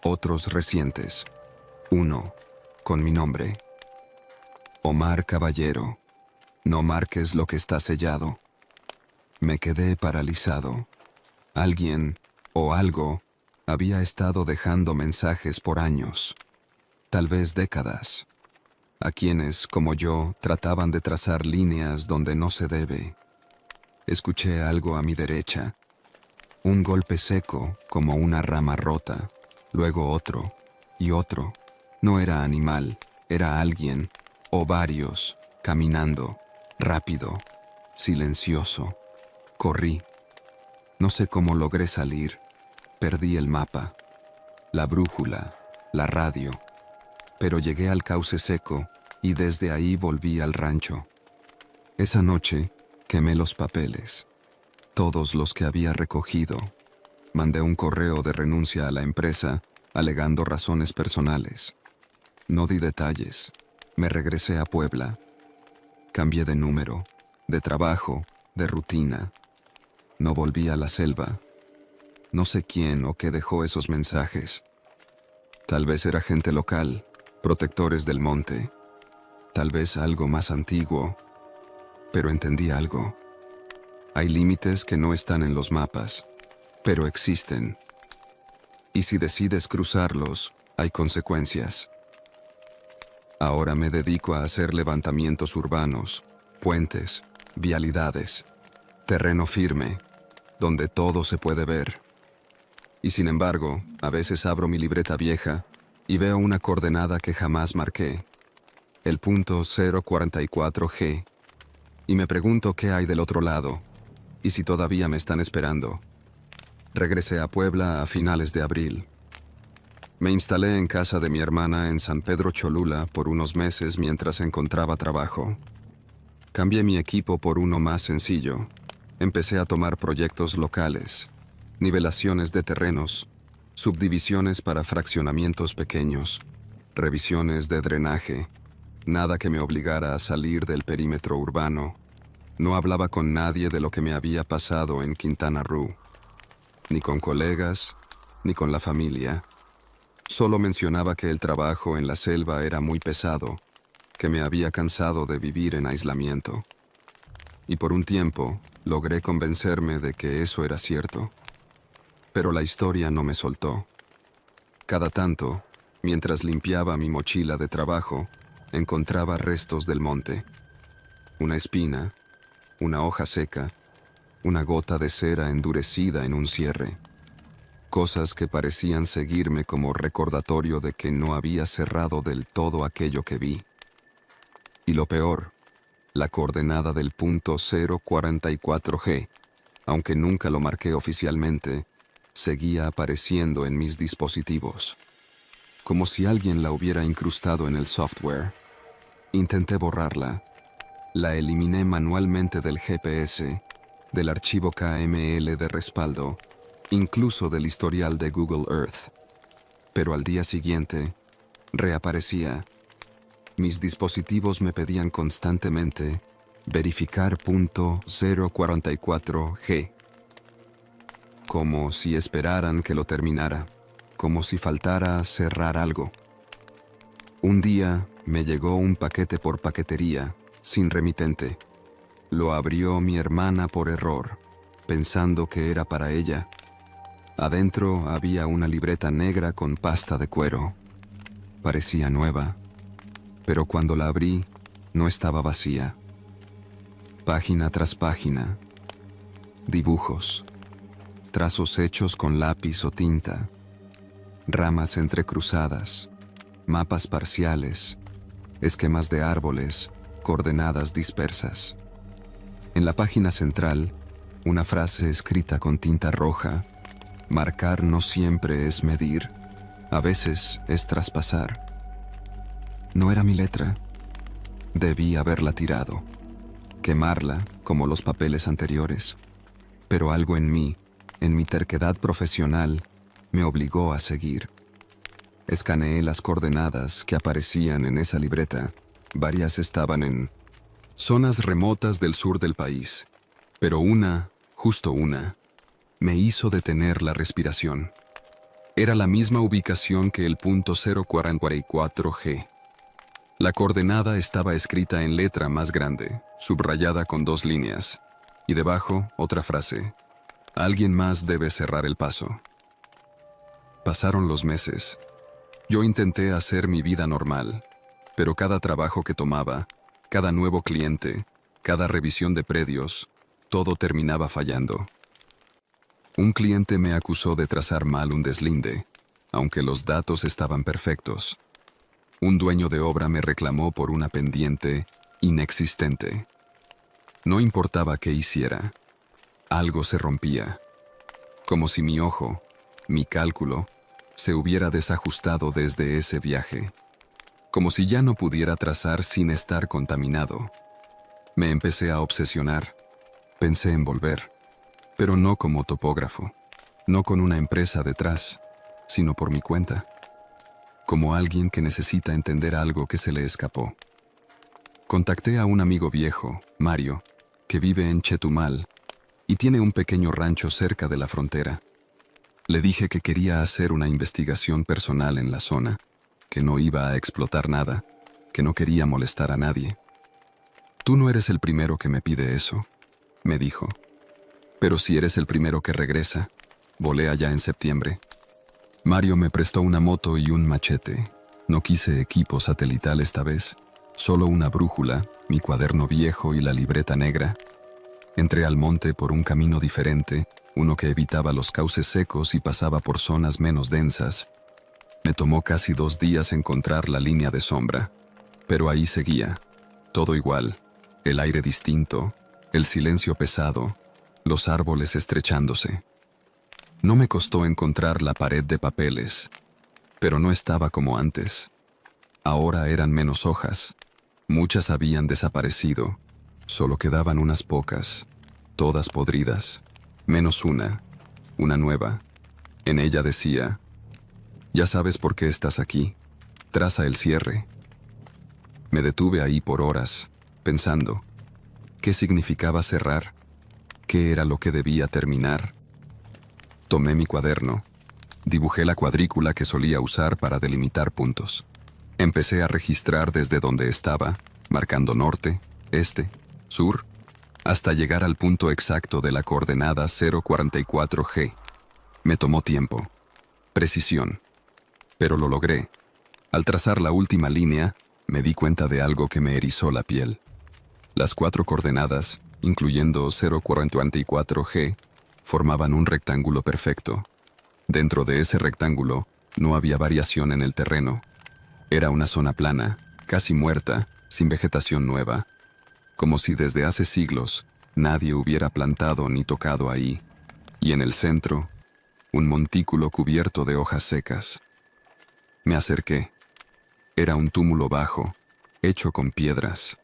otros recientes. Uno, con mi nombre. Omar Caballero, no marques lo que está sellado. Me quedé paralizado. Alguien, o algo, había estado dejando mensajes por años, tal vez décadas, a quienes, como yo, trataban de trazar líneas donde no se debe. Escuché algo a mi derecha, un golpe seco como una rama rota, luego otro y otro. No era animal, era alguien, o varios, caminando, rápido, silencioso. Corrí. No sé cómo logré salir. Perdí el mapa, la brújula, la radio, pero llegué al cauce seco y desde ahí volví al rancho. Esa noche quemé los papeles, todos los que había recogido. Mandé un correo de renuncia a la empresa, alegando razones personales. No di detalles. Me regresé a Puebla. Cambié de número, de trabajo, de rutina. No volví a la selva. No sé quién o qué dejó esos mensajes. Tal vez era gente local, protectores del monte. Tal vez algo más antiguo. Pero entendí algo. Hay límites que no están en los mapas, pero existen. Y si decides cruzarlos, hay consecuencias. Ahora me dedico a hacer levantamientos urbanos, puentes, vialidades, terreno firme, donde todo se puede ver. Y sin embargo, a veces abro mi libreta vieja y veo una coordenada que jamás marqué, el punto 044G, y me pregunto qué hay del otro lado, y si todavía me están esperando. Regresé a Puebla a finales de abril. Me instalé en casa de mi hermana en San Pedro Cholula por unos meses mientras encontraba trabajo. Cambié mi equipo por uno más sencillo. Empecé a tomar proyectos locales, nivelaciones de terrenos, subdivisiones para fraccionamientos pequeños, revisiones de drenaje, nada que me obligara a salir del perímetro urbano. No hablaba con nadie de lo que me había pasado en Quintana Roo, ni con colegas, ni con la familia. Solo mencionaba que el trabajo en la selva era muy pesado, que me había cansado de vivir en aislamiento. Y por un tiempo logré convencerme de que eso era cierto. Pero la historia no me soltó. Cada tanto, mientras limpiaba mi mochila de trabajo, encontraba restos del monte. Una espina, una hoja seca, una gota de cera endurecida en un cierre. Cosas que parecían seguirme como recordatorio de que no había cerrado del todo aquello que vi. Y lo peor, la coordenada del punto 044G, aunque nunca lo marqué oficialmente, seguía apareciendo en mis dispositivos, como si alguien la hubiera incrustado en el software. Intenté borrarla. La eliminé manualmente del GPS, del archivo KML de respaldo, incluso del historial de Google Earth. Pero al día siguiente, reaparecía. Mis dispositivos me pedían constantemente verificar punto 044G, como si esperaran que lo terminara, como si faltara cerrar algo. Un día me llegó un paquete por paquetería, sin remitente. Lo abrió mi hermana por error, pensando que era para ella. Adentro había una libreta negra con pasta de cuero. Parecía nueva, pero cuando la abrí, no estaba vacía. Página tras página, dibujos, trazos hechos con lápiz o tinta, ramas entrecruzadas, mapas parciales, esquemas de árboles, coordenadas dispersas. En la página central, una frase escrita con tinta roja: marcar no siempre es medir, a veces es traspasar. No era mi letra. Debí haberla tirado, quemarla como los papeles anteriores. Pero algo en mí, en mi terquedad profesional, me obligó a seguir. Escaneé las coordenadas que aparecían en esa libreta. Varias estaban en zonas remotas del sur del país, pero una, justo una, me hizo detener la respiración. Era la misma ubicación que el punto 044G. La coordenada estaba escrita en letra más grande, subrayada con 2 líneas, y debajo otra frase: alguien más debe cerrar el paso. Pasaron los meses. Yo intenté hacer mi vida normal, pero cada trabajo que tomaba, cada nuevo cliente, cada revisión de predios, todo terminaba fallando. Un cliente me acusó de trazar mal un deslinde, aunque los datos estaban perfectos. Un dueño de obra me reclamó por una pendiente inexistente. No importaba qué hiciera, algo se rompía, como si mi ojo, mi cálculo, se hubiera desajustado desde ese viaje, como si ya no pudiera trazar sin estar contaminado. Me empecé a obsesionar, pensé en volver, pero no como topógrafo, no con una empresa detrás, sino por mi cuenta, como alguien que necesita entender algo que se le escapó. Contacté a un amigo viejo, Mario, que vive en Chetumal y tiene un pequeño rancho cerca de la frontera. Le dije que quería hacer una investigación personal en la zona, que no iba a explotar nada, que no quería molestar a nadie. Tú no eres el primero que me pide eso, me dijo. Pero si eres el primero que regresa, volé allá en septiembre. Mario me prestó una moto y un machete. No quise equipo satelital esta vez, solo una brújula, mi cuaderno viejo y la libreta negra. Entré al monte por un camino diferente, uno que evitaba los cauces secos y pasaba por zonas menos densas. Me tomó casi 2 días encontrar la línea de sombra, pero ahí seguía, todo igual, el aire distinto, el silencio pesado, los árboles estrechándose. No me costó encontrar la pared de papeles, pero no estaba como antes. Ahora eran menos hojas, muchas habían desaparecido, solo quedaban unas pocas, todas podridas, menos una nueva. En ella decía: ya sabes por qué estás aquí, traza el cierre. Me detuve ahí por horas, pensando, ¿qué significaba cerrar? ¿Qué era lo que debía terminar? Tomé mi cuaderno, dibujé la cuadrícula que solía usar para delimitar puntos. Empecé a registrar desde donde estaba, marcando norte, este, sur, hasta llegar al punto exacto de la coordenada 044G. Me tomó tiempo, precisión, pero lo logré. Al trazar la última línea, me di cuenta de algo que me erizó la piel. Las 4 coordenadas, incluyendo 044G, formaban un rectángulo perfecto. Dentro de ese rectángulo no había variación en el terreno. Era una zona plana, casi muerta, sin vegetación nueva, como si desde hace siglos nadie hubiera plantado ni tocado ahí. Y en el centro, un montículo cubierto de hojas secas. Me acerqué. Era un túmulo bajo, hecho con piedras.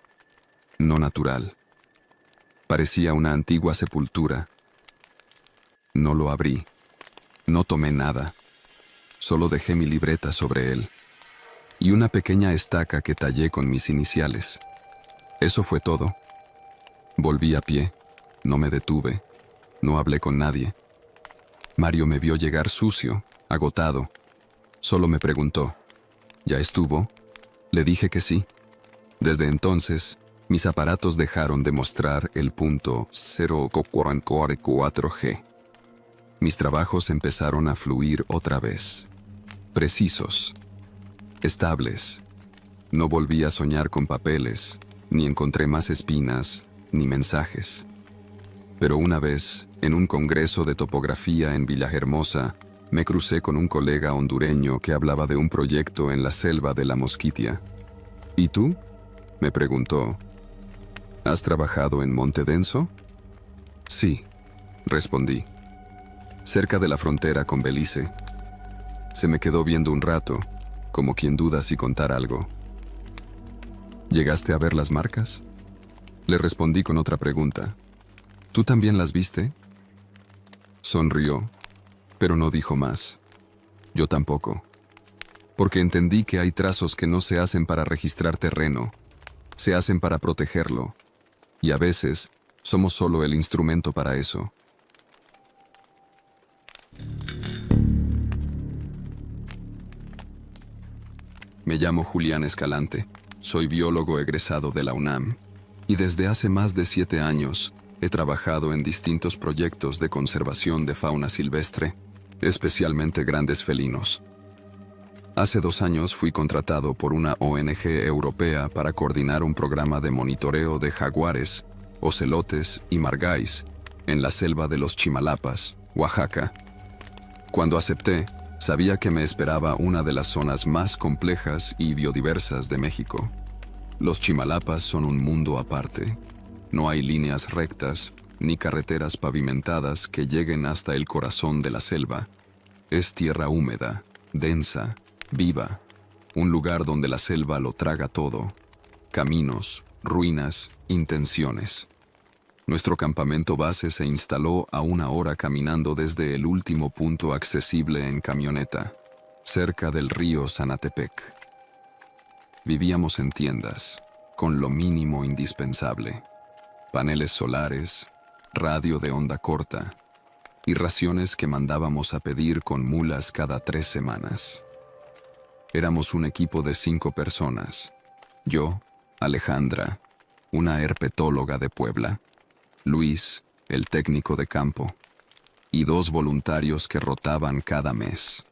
No natural. Parecía una antigua sepultura. No lo abrí. No tomé nada. Solo dejé mi libreta sobre él. Y una pequeña estaca que tallé con mis iniciales. Eso fue todo. Volví a pie. No me detuve. No hablé con nadie. Mario me vio llegar sucio, agotado. Solo me preguntó, ¿ya estuvo? Le dije que sí. Desde entonces, mis aparatos dejaron de mostrar el punto 044G. Mis trabajos empezaron a fluir otra vez. Precisos. Estables. No volví a soñar con papeles, ni encontré más espinas ni mensajes. Pero una vez, en un congreso de topografía en Villahermosa, me crucé con un colega hondureño que hablaba de un proyecto en la selva de la Mosquitia. ¿Y tú?, me preguntó. ¿Has trabajado en Monte Denso? Sí, respondí. Cerca de la frontera con Belice. Se me quedó viendo un rato, como quien duda si contar algo. ¿Llegaste a ver las marcas? Le respondí con otra pregunta. ¿Tú también las viste? Sonrió, pero no dijo más. Yo tampoco. Porque entendí que hay trazos que no se hacen para registrar terreno, se hacen para protegerlo, y a veces somos solo el instrumento para eso. Me llamo Julián Escalante, soy biólogo egresado de la UNAM, y desde hace más de 7 años he trabajado en distintos proyectos de conservación de fauna silvestre, especialmente grandes felinos. Hace 2 años fui contratado por una ONG europea para coordinar un programa de monitoreo de jaguares, ocelotes y margáis en la selva de los Chimalapas, Oaxaca. Cuando acepté, sabía que me esperaba una de las zonas más complejas y biodiversas de México. Los Chimalapas son un mundo aparte. No hay líneas rectas ni carreteras pavimentadas que lleguen hasta el corazón de la selva. Es tierra húmeda, densa, viva, un lugar donde la selva lo traga todo. Caminos, ruinas, intenciones. Nuestro campamento base se instaló a 1 hora caminando desde el último punto accesible en camioneta, cerca del río Sanatepec. Vivíamos en tiendas, con lo mínimo indispensable: paneles solares, radio de onda corta y raciones que mandábamos a pedir con mulas cada 3 semanas. Éramos un equipo de 5 personas. Yo, Alejandra, una herpetóloga de Puebla, Luis, el técnico de campo, y 2 voluntarios que rotaban cada mes.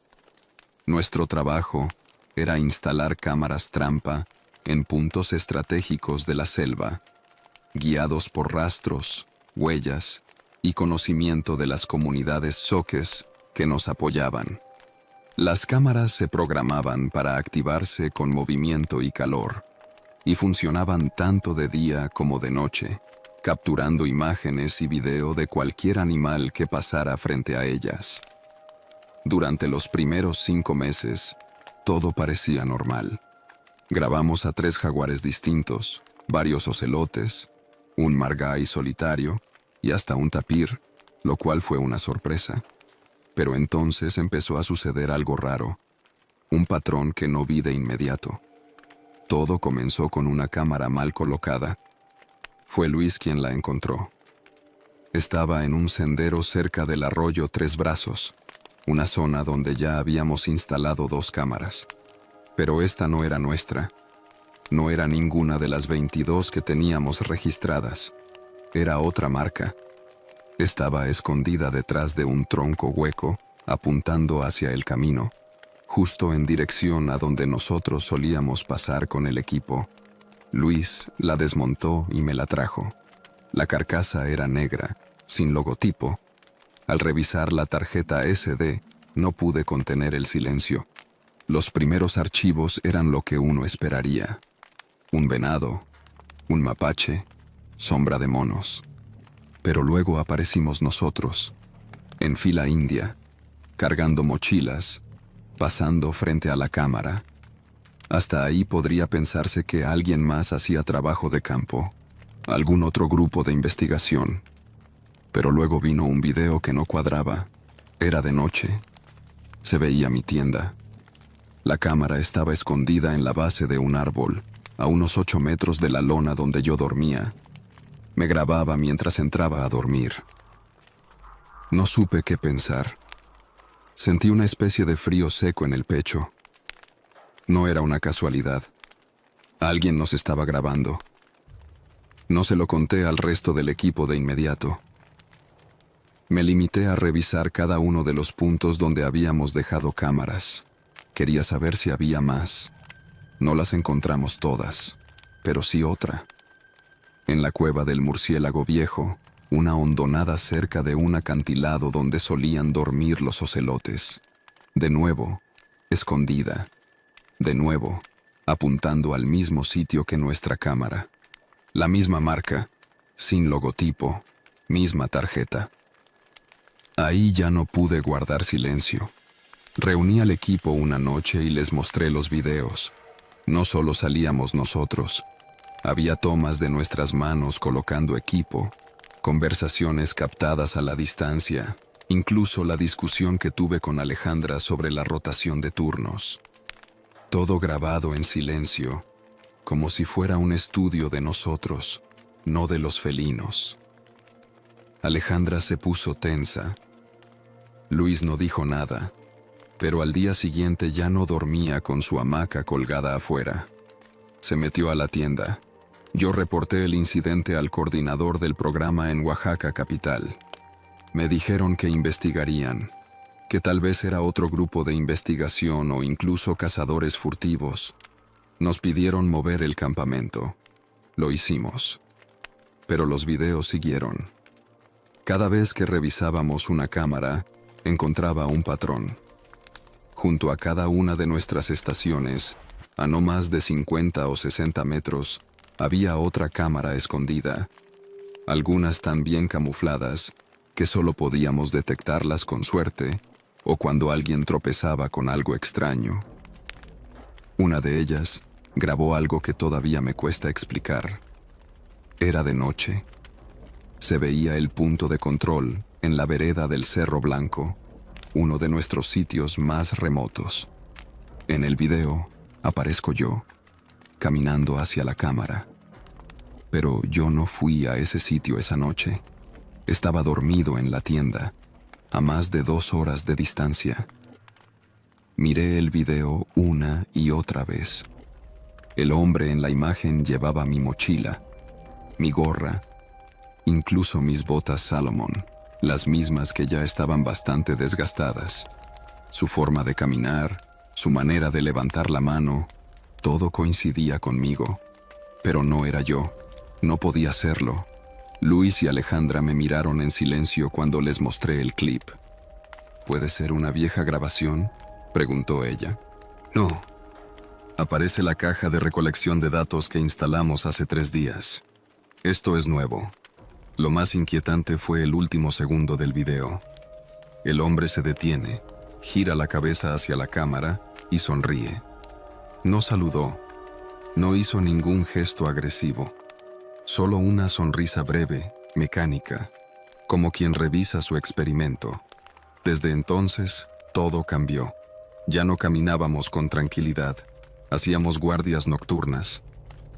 Nuestro trabajo era instalar cámaras trampa en puntos estratégicos de la selva, guiados por rastros, huellas y conocimiento de las comunidades zoques que nos apoyaban. Las cámaras se programaban para activarse con movimiento y calor, y funcionaban tanto de día como de noche, capturando imágenes y video de cualquier animal que pasara frente a ellas. Durante los primeros 5 meses, todo parecía normal. Grabamos a 3 jaguares distintos, varios ocelotes, un margái solitario y hasta un tapir, lo cual fue una sorpresa. Pero entonces empezó a suceder algo raro, un patrón que no vi de inmediato. Todo comenzó con una cámara mal colocada. Fue Luis quien la encontró. Estaba en un sendero cerca del arroyo Tres Brazos, una zona donde ya habíamos instalado 2 cámaras. Pero esta no era nuestra. No era ninguna de las 22 que teníamos registradas. Era otra marca. Estaba escondida detrás de un tronco hueco, apuntando hacia el camino, justo en dirección a donde nosotros solíamos pasar con el equipo. Luis la desmontó y me la trajo. La carcasa era negra, sin logotipo. Al revisar la tarjeta SD, no pude contener el silencio. Los primeros archivos eran lo que uno esperaría: un venado, un mapache, sombra de monos. Pero luego aparecimos nosotros, en fila india, cargando mochilas, pasando frente a la cámara. Hasta ahí podría pensarse que alguien más hacía trabajo de campo, algún otro grupo de investigación. Pero luego vino un video que no cuadraba. Era de noche. Se veía mi tienda. La cámara estaba escondida en la base de un árbol, a unos 8 metros de la lona donde yo dormía. Me grababa mientras entraba a dormir. No supe qué pensar. Sentí una especie de frío seco en el pecho. No era una casualidad. Alguien nos estaba grabando. No se lo conté al resto del equipo de inmediato. Me limité a revisar cada uno de los puntos donde habíamos dejado cámaras. Quería saber si había más. No las encontramos todas, pero sí otra. En la cueva del murciélago viejo, una hondonada cerca de un acantilado donde solían dormir los ocelotes. De nuevo, escondida. De nuevo, apuntando al mismo sitio que nuestra cámara. La misma marca, sin logotipo, misma tarjeta. Ahí ya no pude guardar silencio. Reuní al equipo una noche y les mostré los videos. No solo salíamos nosotros. Había tomas de nuestras manos colocando equipo, conversaciones captadas a la distancia, incluso la discusión que tuve con Alejandra sobre la rotación de turnos. Todo grabado en silencio, como si fuera un estudio de nosotros, no de los felinos. Alejandra se puso tensa. Luis no dijo nada, pero al día siguiente ya no dormía con su hamaca colgada afuera. Se metió a la tienda. Yo reporté el incidente al coordinador del programa en Oaxaca capital. Me dijeron que investigarían, que tal vez era otro grupo de investigación o incluso cazadores furtivos. Nos pidieron mover el campamento. Lo hicimos. Pero los videos siguieron. Cada vez que revisábamos una cámara, encontraba un patrón. Junto a cada una de nuestras estaciones, a no más de 50 o 60 metros, había otra cámara escondida, algunas tan bien camufladas que solo podíamos detectarlas con suerte o cuando alguien tropezaba con algo extraño. Una de ellas grabó algo que todavía me cuesta explicar. Era de noche. Se veía el punto de control en la vereda del Cerro Blanco, uno de nuestros sitios más remotos. En el video aparezco yo, caminando hacia la cámara. Pero yo no fui a ese sitio esa noche. Estaba dormido en la tienda, a más de 2 horas de distancia. Miré el video una y otra vez. El hombre en la imagen llevaba mi mochila, mi gorra, incluso mis botas Salomon, las mismas que ya estaban bastante desgastadas. Su forma de caminar, su manera de levantar la mano, todo coincidía conmigo. Pero no era yo, no podía serlo. Luis y Alejandra me miraron en silencio cuando les mostré el clip. ¿Puede ser una vieja grabación?, preguntó ella. No. Aparece la caja de recolección de datos que instalamos hace 3 días. Esto es nuevo. Lo más inquietante fue el último segundo del video. El hombre se detiene, gira la cabeza hacia la cámara y sonríe. No saludó, no hizo ningún gesto agresivo, solo una sonrisa breve, mecánica, como quien revisa su experimento. Desde entonces, todo cambió. Ya no caminábamos con tranquilidad, hacíamos guardias nocturnas,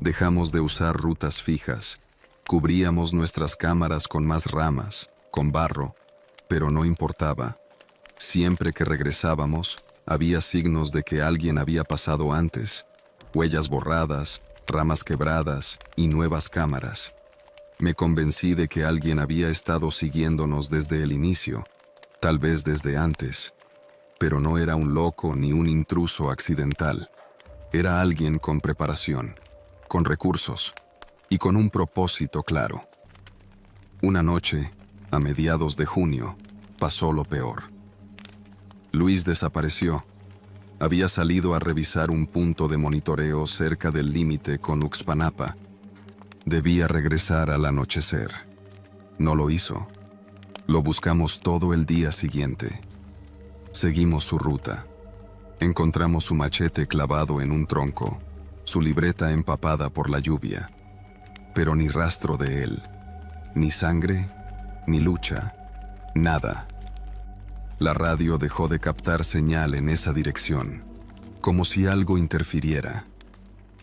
dejamos de usar rutas fijas, cubríamos nuestras cámaras con más ramas, con barro, pero no importaba. Siempre que regresábamos, había signos de que alguien había pasado antes, huellas borradas, ramas quebradas y nuevas cámaras. Me convencí de que alguien había estado siguiéndonos desde el inicio, tal vez desde antes, pero no era un loco ni un intruso accidental. Era alguien con preparación, con recursos y con un propósito claro. Una noche, a mediados de junio, pasó lo peor. Luis desapareció. Había salido a revisar un punto de monitoreo cerca del límite con Uxpanapa. Debía regresar al anochecer. No lo hizo. Lo buscamos todo el día siguiente. Seguimos su ruta. Encontramos su machete clavado en un tronco, su libreta empapada por la lluvia. Pero ni rastro de él. Ni sangre, ni lucha. Nada. La radio dejó de captar señal en esa dirección, como si algo interfiriera.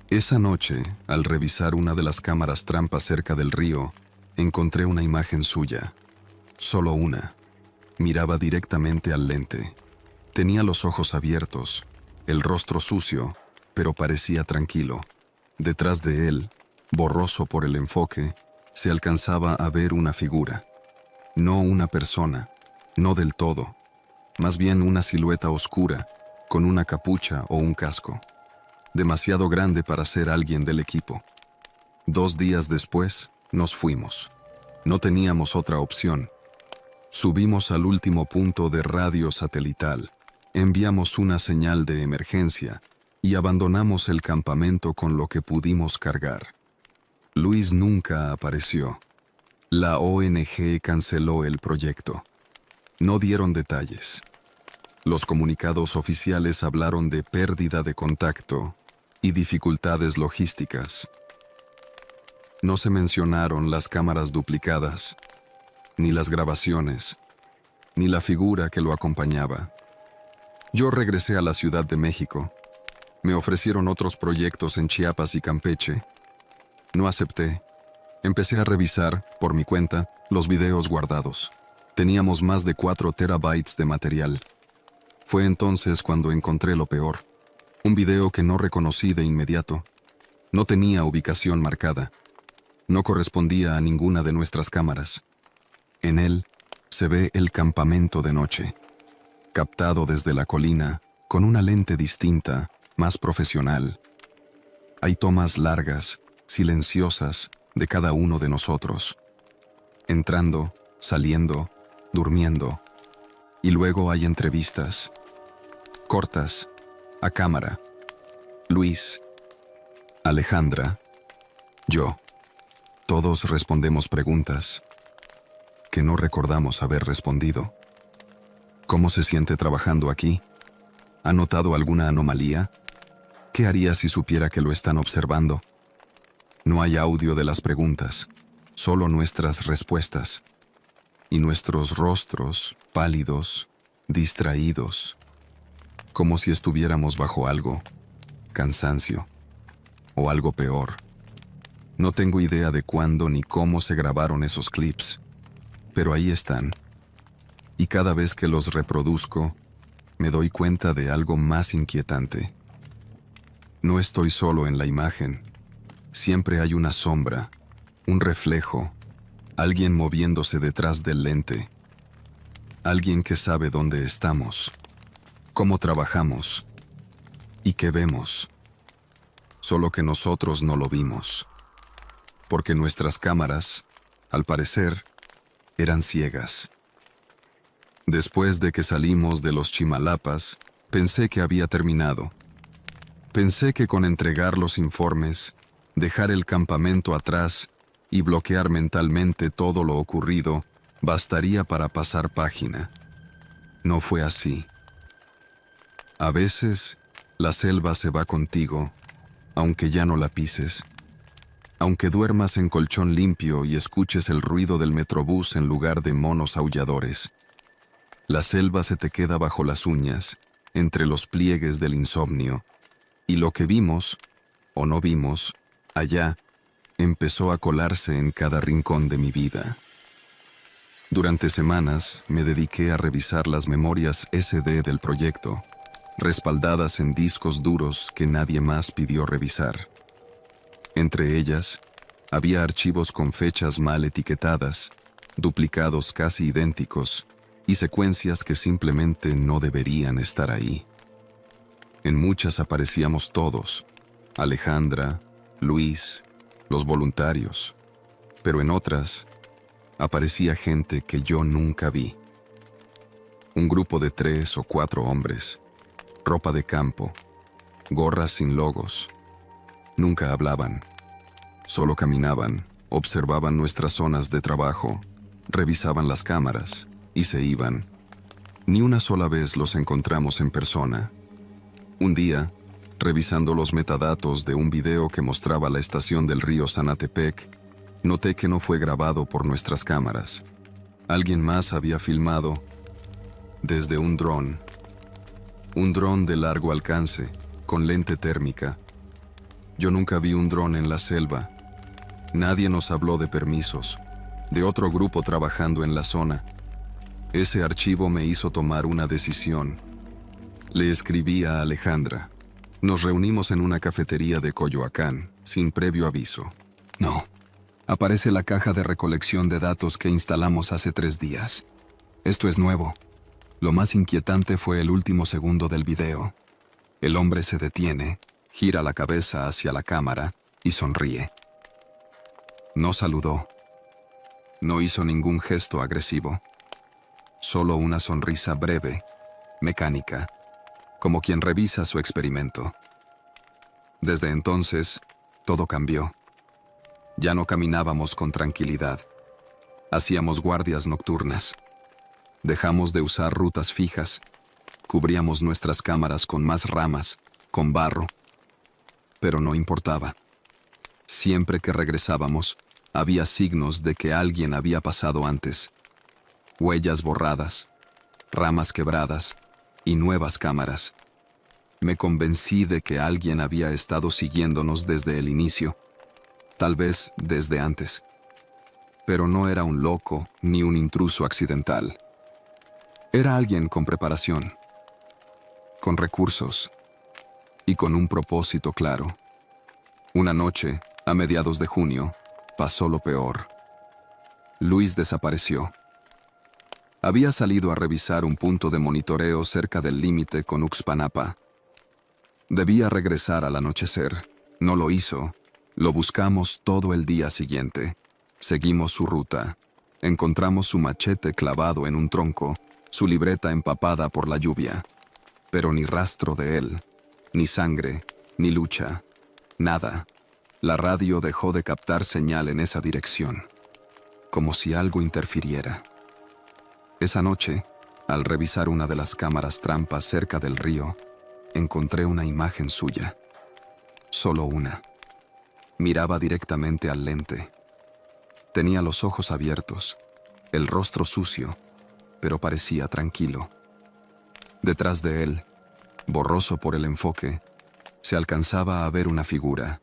Esa noche, al revisar una de las cámaras trampa cerca del río, encontré una imagen suya. Solo una. Miraba directamente al lente. Tenía los ojos abiertos, el rostro sucio, pero parecía tranquilo. Detrás de él, borroso por el enfoque, se alcanzaba a ver una figura. No una persona, no del todo. Más bien una silueta oscura, con una capucha o un casco. Demasiado grande para ser alguien del equipo. 2 días después, Nos fuimos. No teníamos otra opción. Subimos al último punto de radio satelital, enviamos una señal de emergencia y abandonamos el campamento con lo que pudimos cargar. Luis nunca apareció. La ONG canceló el proyecto. No dieron detalles. Los comunicados oficiales hablaron de pérdida de contacto y dificultades logísticas. No se mencionaron las cámaras duplicadas, ni las grabaciones, ni la figura que lo acompañaba. Yo regresé a la Ciudad de México. Me ofrecieron otros proyectos en Chiapas y Campeche. No acepté. Empecé a revisar, por mi cuenta, los videos guardados. Teníamos más de 4 terabytes de material. Fue entonces cuando encontré lo peor. Un video que no reconocí de inmediato. No tenía ubicación marcada. No correspondía a ninguna de nuestras cámaras. En él se ve el campamento de noche, captado desde la colina, con una lente distinta, más profesional. Hay tomas largas, silenciosas, de cada uno de nosotros. Entrando, saliendo, durmiendo. Y luego hay entrevistas. Cortas, a cámara. Luis, Alejandra, yo. Todos respondemos preguntas que no recordamos haber respondido. ¿Cómo se siente trabajando aquí? ¿Ha notado alguna anomalía? ¿Qué haría si supiera que lo están observando? No hay audio de las preguntas, solo nuestras respuestas. Y nuestros rostros pálidos, distraídos, como si estuviéramos bajo algo, cansancio, o algo peor. No tengo idea de cuándo ni cómo se grabaron esos clips, pero ahí están. Y cada vez que los reproduzco, me doy cuenta de algo más inquietante. No estoy solo en la imagen. Siempre hay una sombra, un reflejo, alguien moviéndose detrás del lente. Alguien que sabe dónde estamos, cómo trabajamos y qué vemos. Solo que nosotros no lo vimos. Porque nuestras cámaras, al parecer, eran ciegas. Después de que salimos de los Chimalapas, pensé que había terminado. Pensé que con entregar los informes, dejar el campamento atrás y bloquear mentalmente todo lo ocurrido, bastaría para pasar página. No fue así. A veces, la selva se va contigo, aunque ya no la pises. Aunque duermas en colchón limpio y escuches el ruido del metrobús en lugar de monos aulladores. La selva se te queda bajo las uñas, entre los pliegues del insomnio, y lo que vimos, o no vimos, allá, empezó a colarse en cada rincón de mi vida. Durante semanas me dediqué a revisar las memorias SD del proyecto, respaldadas en discos duros que nadie más pidió revisar. Entre ellas, había archivos con fechas mal etiquetadas, duplicados casi idénticos, y secuencias que simplemente no deberían estar ahí. En muchas aparecíamos todos, Alejandra, Luis, los voluntarios, pero en otras aparecía gente que yo nunca vi. Un grupo de 3 o 4 hombres, ropa de campo, gorras sin logos. Nunca hablaban, solo caminaban, observaban nuestras zonas de trabajo, revisaban las cámaras y se iban. Ni una sola vez los encontramos en persona. Un día, revisando los metadatos de un video que mostraba la estación del río Sanatepec, noté que no fue grabado por nuestras cámaras. Alguien más había filmado desde un dron de largo alcance, con lente térmica. Yo nunca vi un dron en la selva. Nadie nos habló de permisos, de otro grupo trabajando en la zona. Ese archivo me hizo tomar una decisión. Le escribí a Alejandra. Nos reunimos en una cafetería de Coyoacán, sin previo aviso. No. Aparece la caja de recolección de datos que instalamos hace 3 días. Esto es nuevo. Lo más inquietante fue el último segundo del video. El hombre se detiene, gira la cabeza hacia la cámara y sonríe. No saludó. No hizo ningún gesto agresivo. Solo una sonrisa breve, mecánica, como quien revisa su experimento. Desde entonces, todo cambió. Ya no caminábamos con tranquilidad. Hacíamos guardias nocturnas. Dejamos de usar rutas fijas. Cubríamos nuestras cámaras con más ramas, con barro. Pero no importaba. Siempre que regresábamos, había signos de que alguien había pasado antes. Huellas borradas, ramas quebradas y nuevas cámaras. Me convencí de que alguien había estado siguiéndonos desde el inicio, tal vez desde antes. Pero no era un loco ni un intruso accidental. Era alguien con preparación, con recursos y con un propósito claro. Una noche, a mediados de junio, pasó lo peor. Luis desapareció. Había salido a revisar un punto de monitoreo cerca del límite con Uxpanapa. Debía regresar al anochecer. No lo hizo. Lo buscamos todo el día siguiente. Seguimos su ruta. Encontramos su machete clavado en un tronco, su libreta empapada por la lluvia. Pero ni rastro de él, ni sangre, ni lucha. Nada. La radio dejó de captar señal en esa dirección, como si algo interfiriera. Esa noche, al revisar una de las cámaras trampas cerca del río, encontré una imagen suya. Solo una. Miraba directamente al lente. Tenía los ojos abiertos, el rostro sucio, pero parecía tranquilo. Detrás de él, borroso por el enfoque, se alcanzaba a ver una figura.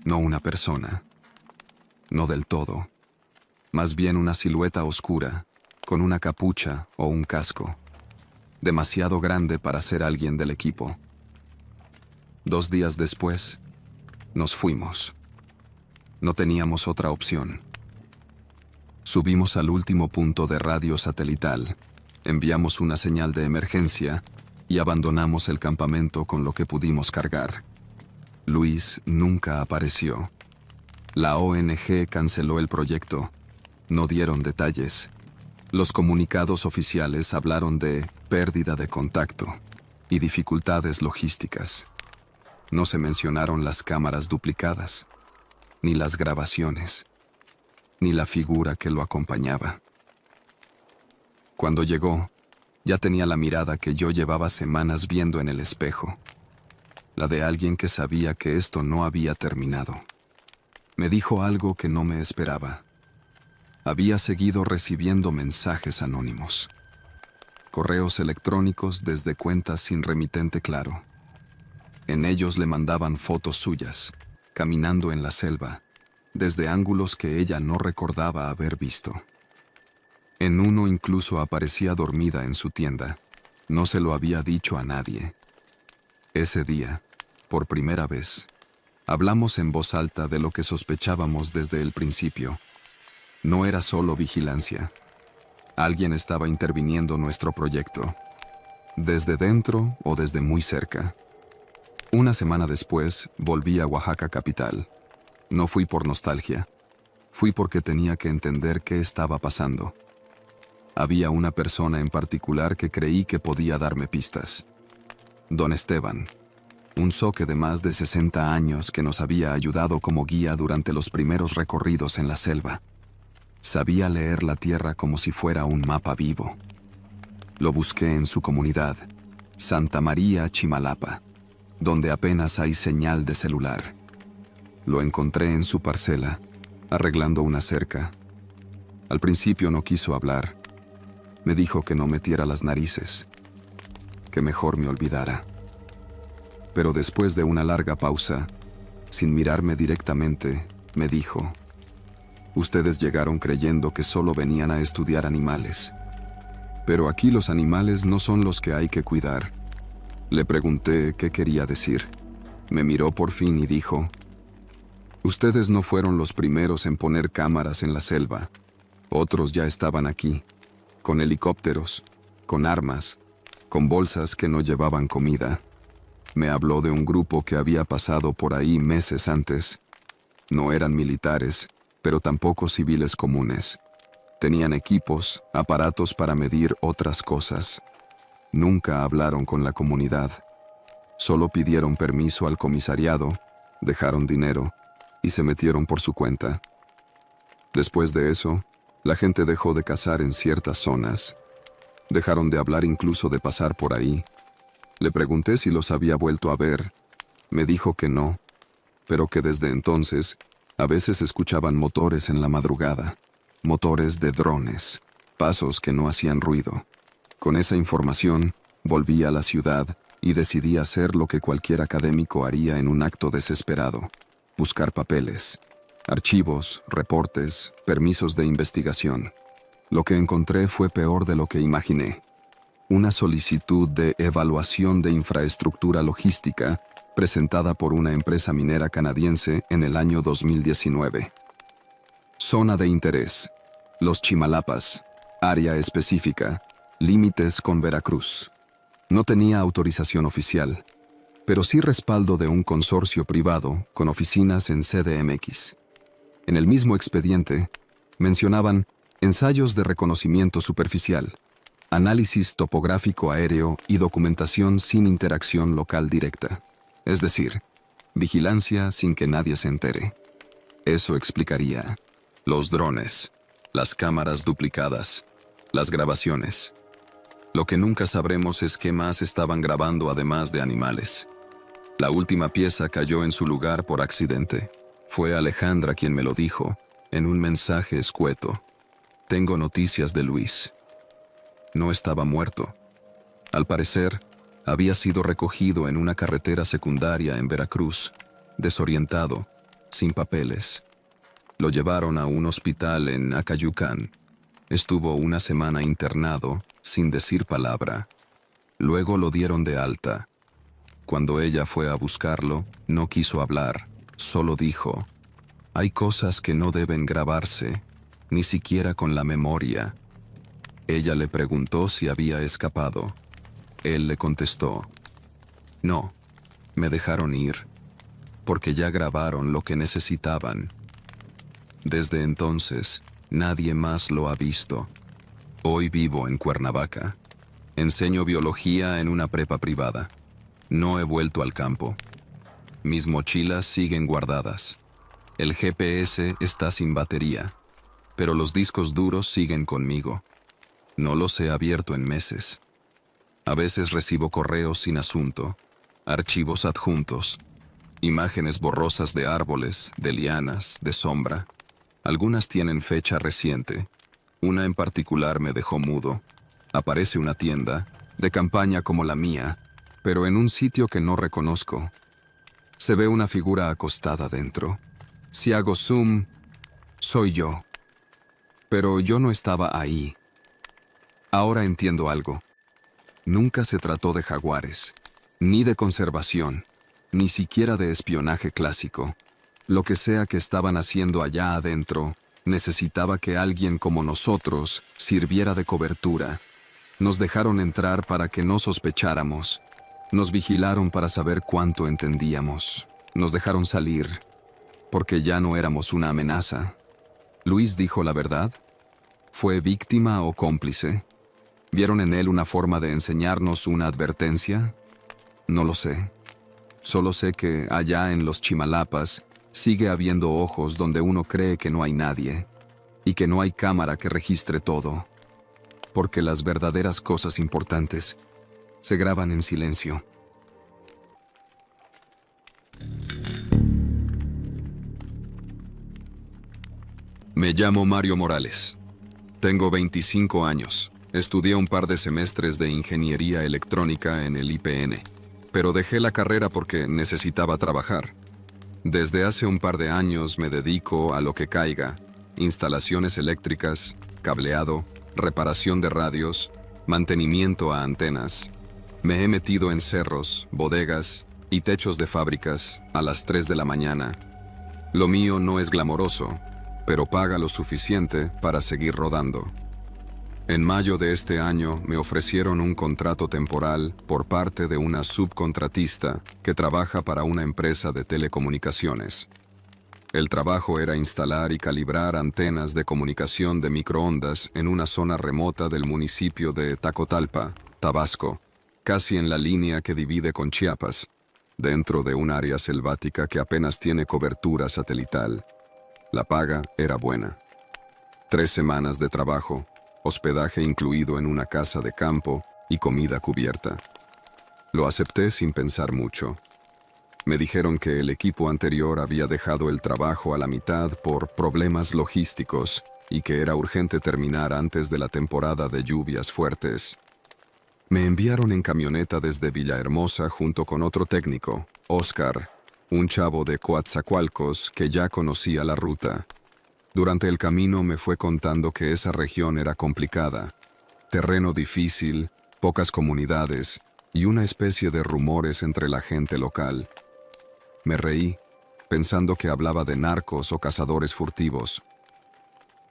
No una persona. No del todo. Más bien una silueta oscura, con una capucha o un casco. Demasiado grande para ser alguien del equipo. 2 días después, nos fuimos. No teníamos otra opción. Subimos al último punto de radio satelital, enviamos una señal de emergencia y abandonamos el campamento con lo que pudimos cargar. Luis nunca apareció. La ONG canceló el proyecto. No dieron detalles. Los comunicados oficiales hablaron de pérdida de contacto y dificultades logísticas. No se mencionaron las cámaras duplicadas, ni las grabaciones, ni la figura que lo acompañaba. Cuando llegó, ya tenía la mirada que yo llevaba semanas viendo en el espejo, la de alguien que sabía que esto no había terminado. Me dijo algo que no me esperaba. Había seguido recibiendo mensajes anónimos, correos electrónicos desde cuentas sin remitente claro. En ellos le mandaban fotos suyas, caminando en la selva, desde ángulos que ella no recordaba haber visto. En uno incluso aparecía dormida en su tienda. No se lo había dicho a nadie. Ese día, por primera vez, hablamos en voz alta de lo que sospechábamos desde el principio. No era solo vigilancia. Alguien estaba interviniendo nuestro proyecto, desde dentro o desde muy cerca. Una semana después, volví a Oaxaca capital. No fui por nostalgia. Fui porque tenía que entender qué estaba pasando. Había una persona en particular que creí que podía darme pistas. Don Esteban, un zoque de más de 60 años que nos había ayudado como guía durante los primeros recorridos en la selva. Sabía leer la tierra como si fuera un mapa vivo. Lo busqué en su comunidad, Santa María Chimalapa, donde apenas hay señal de celular. Lo encontré en su parcela, arreglando una cerca. Al principio no quiso hablar. Me dijo que no metiera las narices, que mejor me olvidara. Pero después de una larga pausa, sin mirarme directamente, me dijo: ustedes llegaron creyendo que solo venían a estudiar animales. Pero aquí los animales no son los que hay que cuidar. Le pregunté qué quería decir. Me miró por fin y dijo: ustedes no fueron los primeros en poner cámaras en la selva. Otros ya estaban aquí, con helicópteros, con armas, con bolsas que no llevaban comida. Me habló de un grupo que había pasado por ahí meses antes. No eran militares, pero tampoco civiles comunes. Tenían equipos, aparatos para medir otras cosas. Nunca hablaron con la comunidad. Solo pidieron permiso al comisariado, dejaron dinero y se metieron por su cuenta. Después de eso, la gente dejó de cazar en ciertas zonas. Dejaron de hablar incluso de pasar por ahí. Le pregunté si los había vuelto a ver. Me dijo que no, pero que desde entonces a veces escuchaban motores en la madrugada, motores de drones, pasos que no hacían ruido. Con esa información, volví a la ciudad y decidí hacer lo que cualquier académico haría en un acto desesperado: buscar papeles, archivos, reportes, permisos de investigación. Lo que encontré fue peor de lo que imaginé. Una solicitud de evaluación de infraestructura logística presentada por una empresa minera canadiense en el año 2019. Zona de interés: Los Chimalapas. Área específica: límites con Veracruz. No tenía autorización oficial, pero sí respaldo de un consorcio privado con oficinas en CDMX. En el mismo expediente, mencionaban ensayos de reconocimiento superficial, análisis topográfico aéreo y documentación sin interacción local directa. Es decir, vigilancia sin que nadie se entere. Eso explicaría los drones, las cámaras duplicadas, las grabaciones. Lo que nunca sabremos es qué más estaban grabando además de animales. La última pieza cayó en su lugar por accidente. Fue Alejandra quien me lo dijo, en un mensaje escueto. Tengo noticias de Luis. No estaba muerto. Al parecer, había sido recogido en una carretera secundaria en Veracruz, desorientado, sin papeles. Lo llevaron a un hospital en Acayucan. Estuvo una semana internado, sin decir palabra. Luego lo dieron de alta. Cuando ella fue a buscarlo, no quiso hablar, solo dijo: hay cosas que no deben grabarse, ni siquiera con la memoria. Ella le preguntó si había escapado. Él le contestó: no, me dejaron ir, porque ya grabaron lo que necesitaban. Desde entonces, nadie más lo ha visto. Hoy vivo en Cuernavaca. Enseño biología en una prepa privada. No he vuelto al campo. Mis mochilas siguen guardadas. El GPS está sin batería, pero los discos duros siguen conmigo. No los he abierto en meses. A veces recibo correos sin asunto, archivos adjuntos, imágenes borrosas de árboles, de lianas, de sombra. Algunas tienen fecha reciente. Una en particular me dejó mudo. Aparece una tienda, de campaña como la mía, pero en un sitio que no reconozco. Se ve una figura acostada dentro. Si hago zoom, soy yo. Pero yo no estaba ahí. Ahora entiendo algo. Nunca se trató de jaguares, ni de conservación, ni siquiera de espionaje clásico. Lo que sea que estaban haciendo allá adentro, necesitaba que alguien como nosotros sirviera de cobertura. Nos dejaron entrar para que no sospecháramos. Nos vigilaron para saber cuánto entendíamos. Nos dejaron salir, porque ya no éramos una amenaza. ¿Luis dijo la verdad? ¿Fue víctima o cómplice? ¿Vieron en él una forma de enseñarnos una advertencia? No lo sé. Solo sé que allá en los Chimalapas sigue habiendo ojos donde uno cree que no hay nadie y que no hay cámara que registre todo, porque las verdaderas cosas importantes se graban en silencio. Me llamo Mario Morales. Tengo 25 años. Estudié un par de semestres de ingeniería electrónica en el IPN, pero dejé la carrera porque necesitaba trabajar. Desde hace un par de años me dedico a lo que caiga: instalaciones eléctricas, cableado, reparación de radios, mantenimiento a antenas. Me he metido en cerros, bodegas y techos de fábricas a las 3 de la mañana. Lo mío no es glamoroso, pero paga lo suficiente para seguir rodando. En mayo de este año me ofrecieron un contrato temporal por parte de una subcontratista que trabaja para una empresa de telecomunicaciones. El trabajo era instalar y calibrar antenas de comunicación de microondas en una zona remota del municipio de Tacotalpa, Tabasco, casi en la línea que divide con Chiapas, dentro de un área selvática que apenas tiene cobertura satelital. La paga era buena. 3 semanas de trabajo, hospedaje incluido en una casa de campo y comida cubierta. Lo acepté sin pensar mucho. Me dijeron que el equipo anterior había dejado el trabajo a la mitad por problemas logísticos y que era urgente terminar antes de la temporada de lluvias fuertes. Me enviaron en camioneta desde Villahermosa junto con otro técnico, Oscar, un chavo de Coatzacoalcos que ya conocía la ruta. Durante el camino me fue contando que esa región era complicada, terreno difícil, pocas comunidades y una especie de rumores entre la gente local. Me reí, pensando que hablaba de narcos o cazadores furtivos.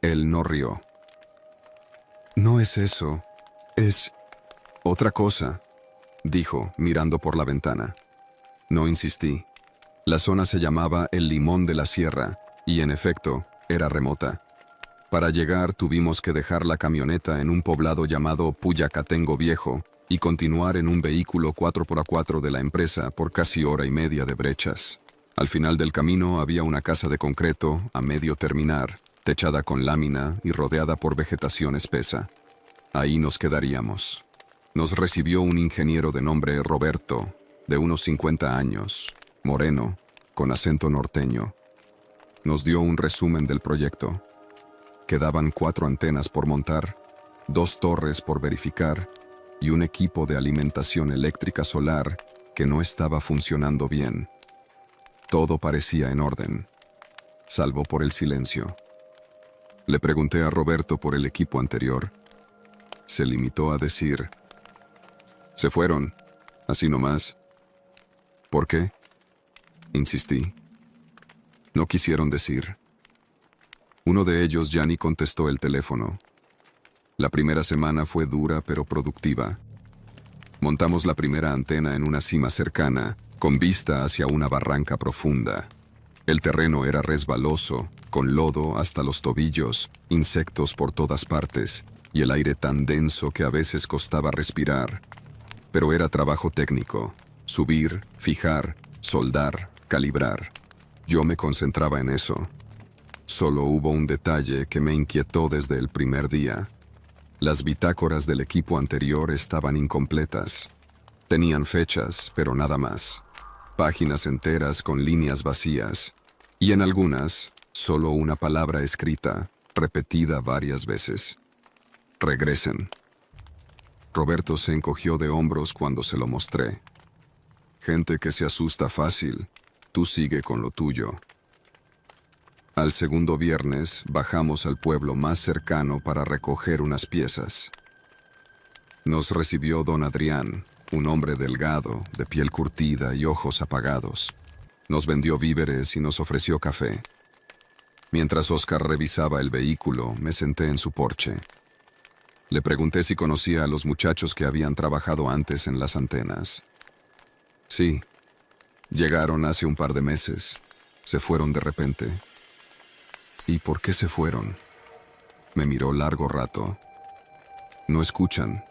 Él no rió. «No es eso, es otra cosa», dijo, mirando por la ventana. No insistí. La zona se llamaba El Limón de la Sierra, y en efecto, era remota. Para llegar tuvimos que dejar la camioneta en un poblado llamado Puyacatengo Viejo y continuar en un vehículo 4x4 de la empresa por casi hora y media de brechas. Al final del camino había una casa de concreto, a medio terminar, techada con lámina y rodeada por vegetación espesa. Ahí nos quedaríamos. Nos recibió un ingeniero de nombre Roberto, de unos 50 años, moreno, con acento norteño. Nos dio un resumen del proyecto. Quedaban 4 antenas por montar, 2 torres por verificar y un equipo de alimentación eléctrica solar que no estaba funcionando bien. Todo parecía en orden, salvo por el silencio. Le pregunté a Roberto por el equipo anterior. Se limitó a decir: «Se fueron, así nomás». «¿Por qué?», insistí. No quisieron decir. Uno de ellos ya ni contestó el teléfono. La primera semana fue dura pero productiva. Montamos la primera antena en una cima cercana, con vista hacia una barranca profunda. El terreno era resbaloso, con lodo hasta los tobillos, insectos por todas partes, y el aire tan denso que a veces costaba respirar. Pero era trabajo técnico: subir, fijar, soldar, calibrar. Yo me concentraba en eso. Solo hubo un detalle que me inquietó desde el primer día. Las bitácoras del equipo anterior estaban incompletas. Tenían fechas, pero nada más. Páginas enteras con líneas vacías. Y en algunas, solo una palabra escrita, repetida varias veces: «Regresen». Roberto se encogió de hombros cuando se lo mostré. «Gente que se asusta fácil. Tú sigue con lo tuyo». Al segundo viernes bajamos al pueblo más cercano para recoger unas piezas. Nos recibió don Adrián, un hombre delgado, de piel curtida y ojos apagados. Nos vendió víveres y nos ofreció café. Mientras Oscar revisaba el vehículo, me senté en su porche. Le pregunté si conocía a los muchachos que habían trabajado antes en las antenas. «Sí, llegaron hace un par de meses. Se fueron de repente». «¿Y por qué se fueron?». Me miró largo rato. «No escuchan».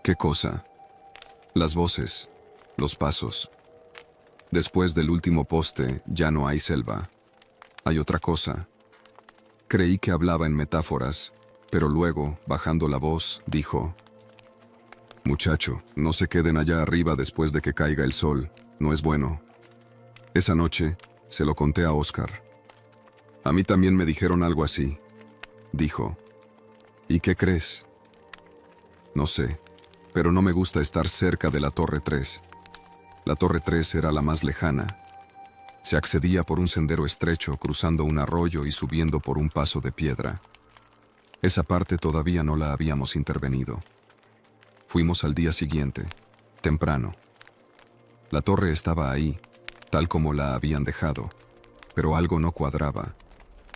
«¿Qué cosa?». «Las voces, los pasos. Después del último poste ya no hay selva. Hay otra cosa». Creí que hablaba en metáforas, pero luego, bajando la voz, dijo: «Muchacho, no se queden allá arriba después de que caiga el sol. No es bueno». Esa noche se lo conté a Oscar. «A mí también me dijeron algo así», dijo. «¿Y qué crees?». «No sé, pero no me gusta estar cerca de la Torre 3. La Torre 3 era la más lejana. Se accedía por un sendero estrecho, cruzando un arroyo y subiendo por un paso de piedra. Esa parte todavía no la habíamos intervenido. Fuimos al día siguiente, temprano. La torre estaba ahí, tal como la habían dejado, pero algo no cuadraba.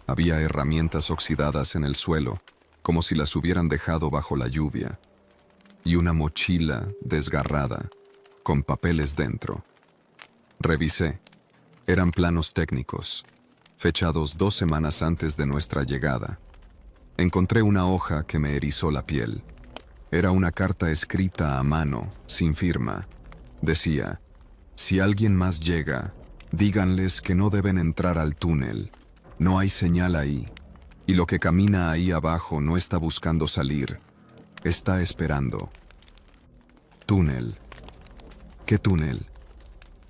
Había herramientas oxidadas en el suelo, como si las hubieran dejado bajo la lluvia, y una mochila desgarrada, con papeles dentro. Revisé. Eran planos técnicos. fechados 2 semanas antes de nuestra llegada. Encontré una hoja que me erizó la piel. Era una carta escrita a mano, sin firma. Decía: si alguien más llega, díganles que no deben entrar al túnel. No hay señal ahí. Y lo que camina ahí abajo no está buscando salir. Está esperando. Túnel. ¿Qué túnel?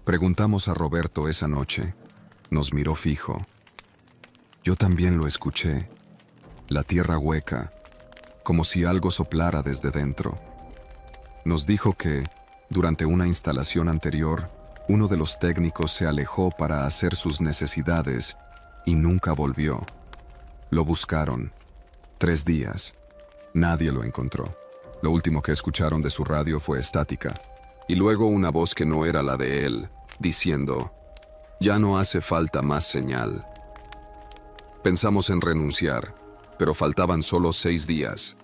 Preguntamos a Roberto esa noche. Nos miró fijo. Yo también lo escuché. La tierra hueca, como si algo soplara desde dentro. Nos dijo que, durante una instalación anterior, uno de los técnicos se alejó para hacer sus necesidades y nunca volvió. Lo buscaron. 3 días. Nadie lo encontró. Lo último que escucharon de su radio fue estática. Y luego una voz que no era la de él, diciendo: ya no hace falta más señal. Pensamos en renunciar, pero faltaban solo 6 días.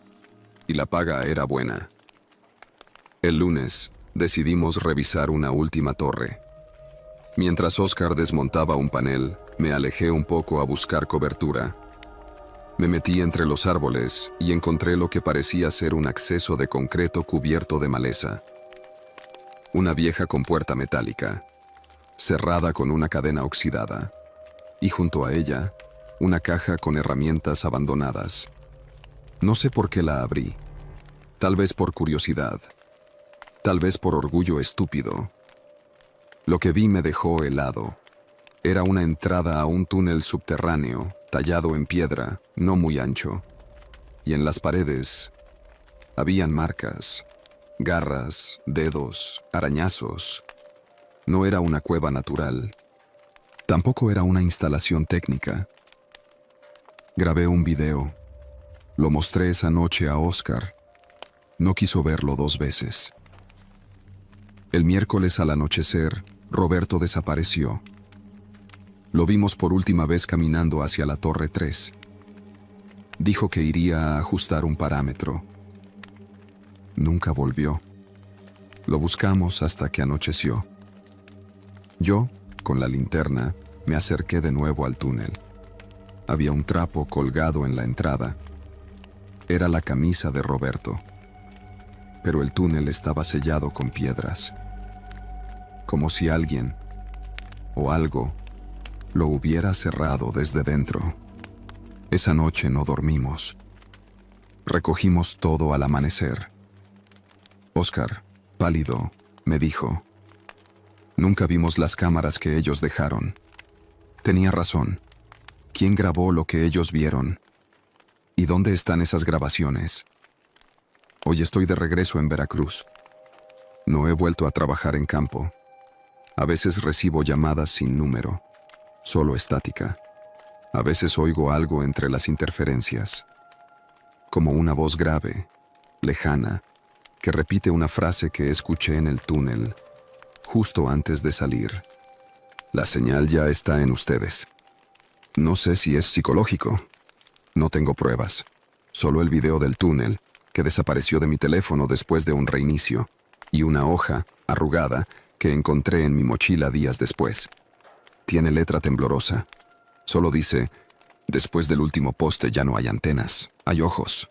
Y la paga era buena. El lunes, decidimos revisar una última torre. Mientras Oscar desmontaba un panel, me alejé un poco a buscar cobertura. Me metí entre los árboles y encontré lo que parecía ser un acceso de concreto cubierto de maleza. Una vieja compuerta metálica, cerrada con una cadena oxidada, y junto a ella, una caja con herramientas abandonadas. No sé por qué la abrí. Tal vez por curiosidad. Tal vez por orgullo estúpido. Lo que vi me dejó helado. Era una entrada a un túnel subterráneo, tallado en piedra, no muy ancho. Y en las paredes habían marcas, garras, dedos, arañazos. No era una cueva natural. Tampoco era una instalación técnica. Grabé un video. Lo mostré esa noche a Oscar. No quiso verlo 2 veces. El miércoles al anochecer, Roberto desapareció. Lo vimos por última vez caminando hacia la Torre 3. Dijo que iría a ajustar un parámetro. Nunca volvió. Lo buscamos hasta que anocheció. Yo, con la linterna, me acerqué de nuevo al túnel. Había un trapo colgado en la entrada. Era la camisa de Roberto. Pero el túnel estaba sellado con piedras. Como si alguien, o algo, lo hubiera cerrado desde dentro. Esa noche no dormimos. Recogimos todo al amanecer. Oscar, pálido, me dijo: nunca vimos las cámaras que ellos dejaron. Tenía razón. ¿Quién grabó lo que ellos vieron? ¿Y dónde están esas grabaciones? Hoy estoy de regreso en Veracruz. No he vuelto a trabajar en campo. A veces recibo llamadas sin número, solo estática. A veces oigo algo entre las interferencias, como una voz grave, lejana, que repite una frase que escuché en el túnel, justo antes de salir. La señal ya está en ustedes. No sé si es psicológico. No tengo pruebas. Solo el video del túnel, que desapareció de mi teléfono después de un reinicio, y una hoja, arrugada, que encontré en mi mochila días después. Tiene letra temblorosa. Solo dice: después del último poste ya no hay antenas, hay ojos.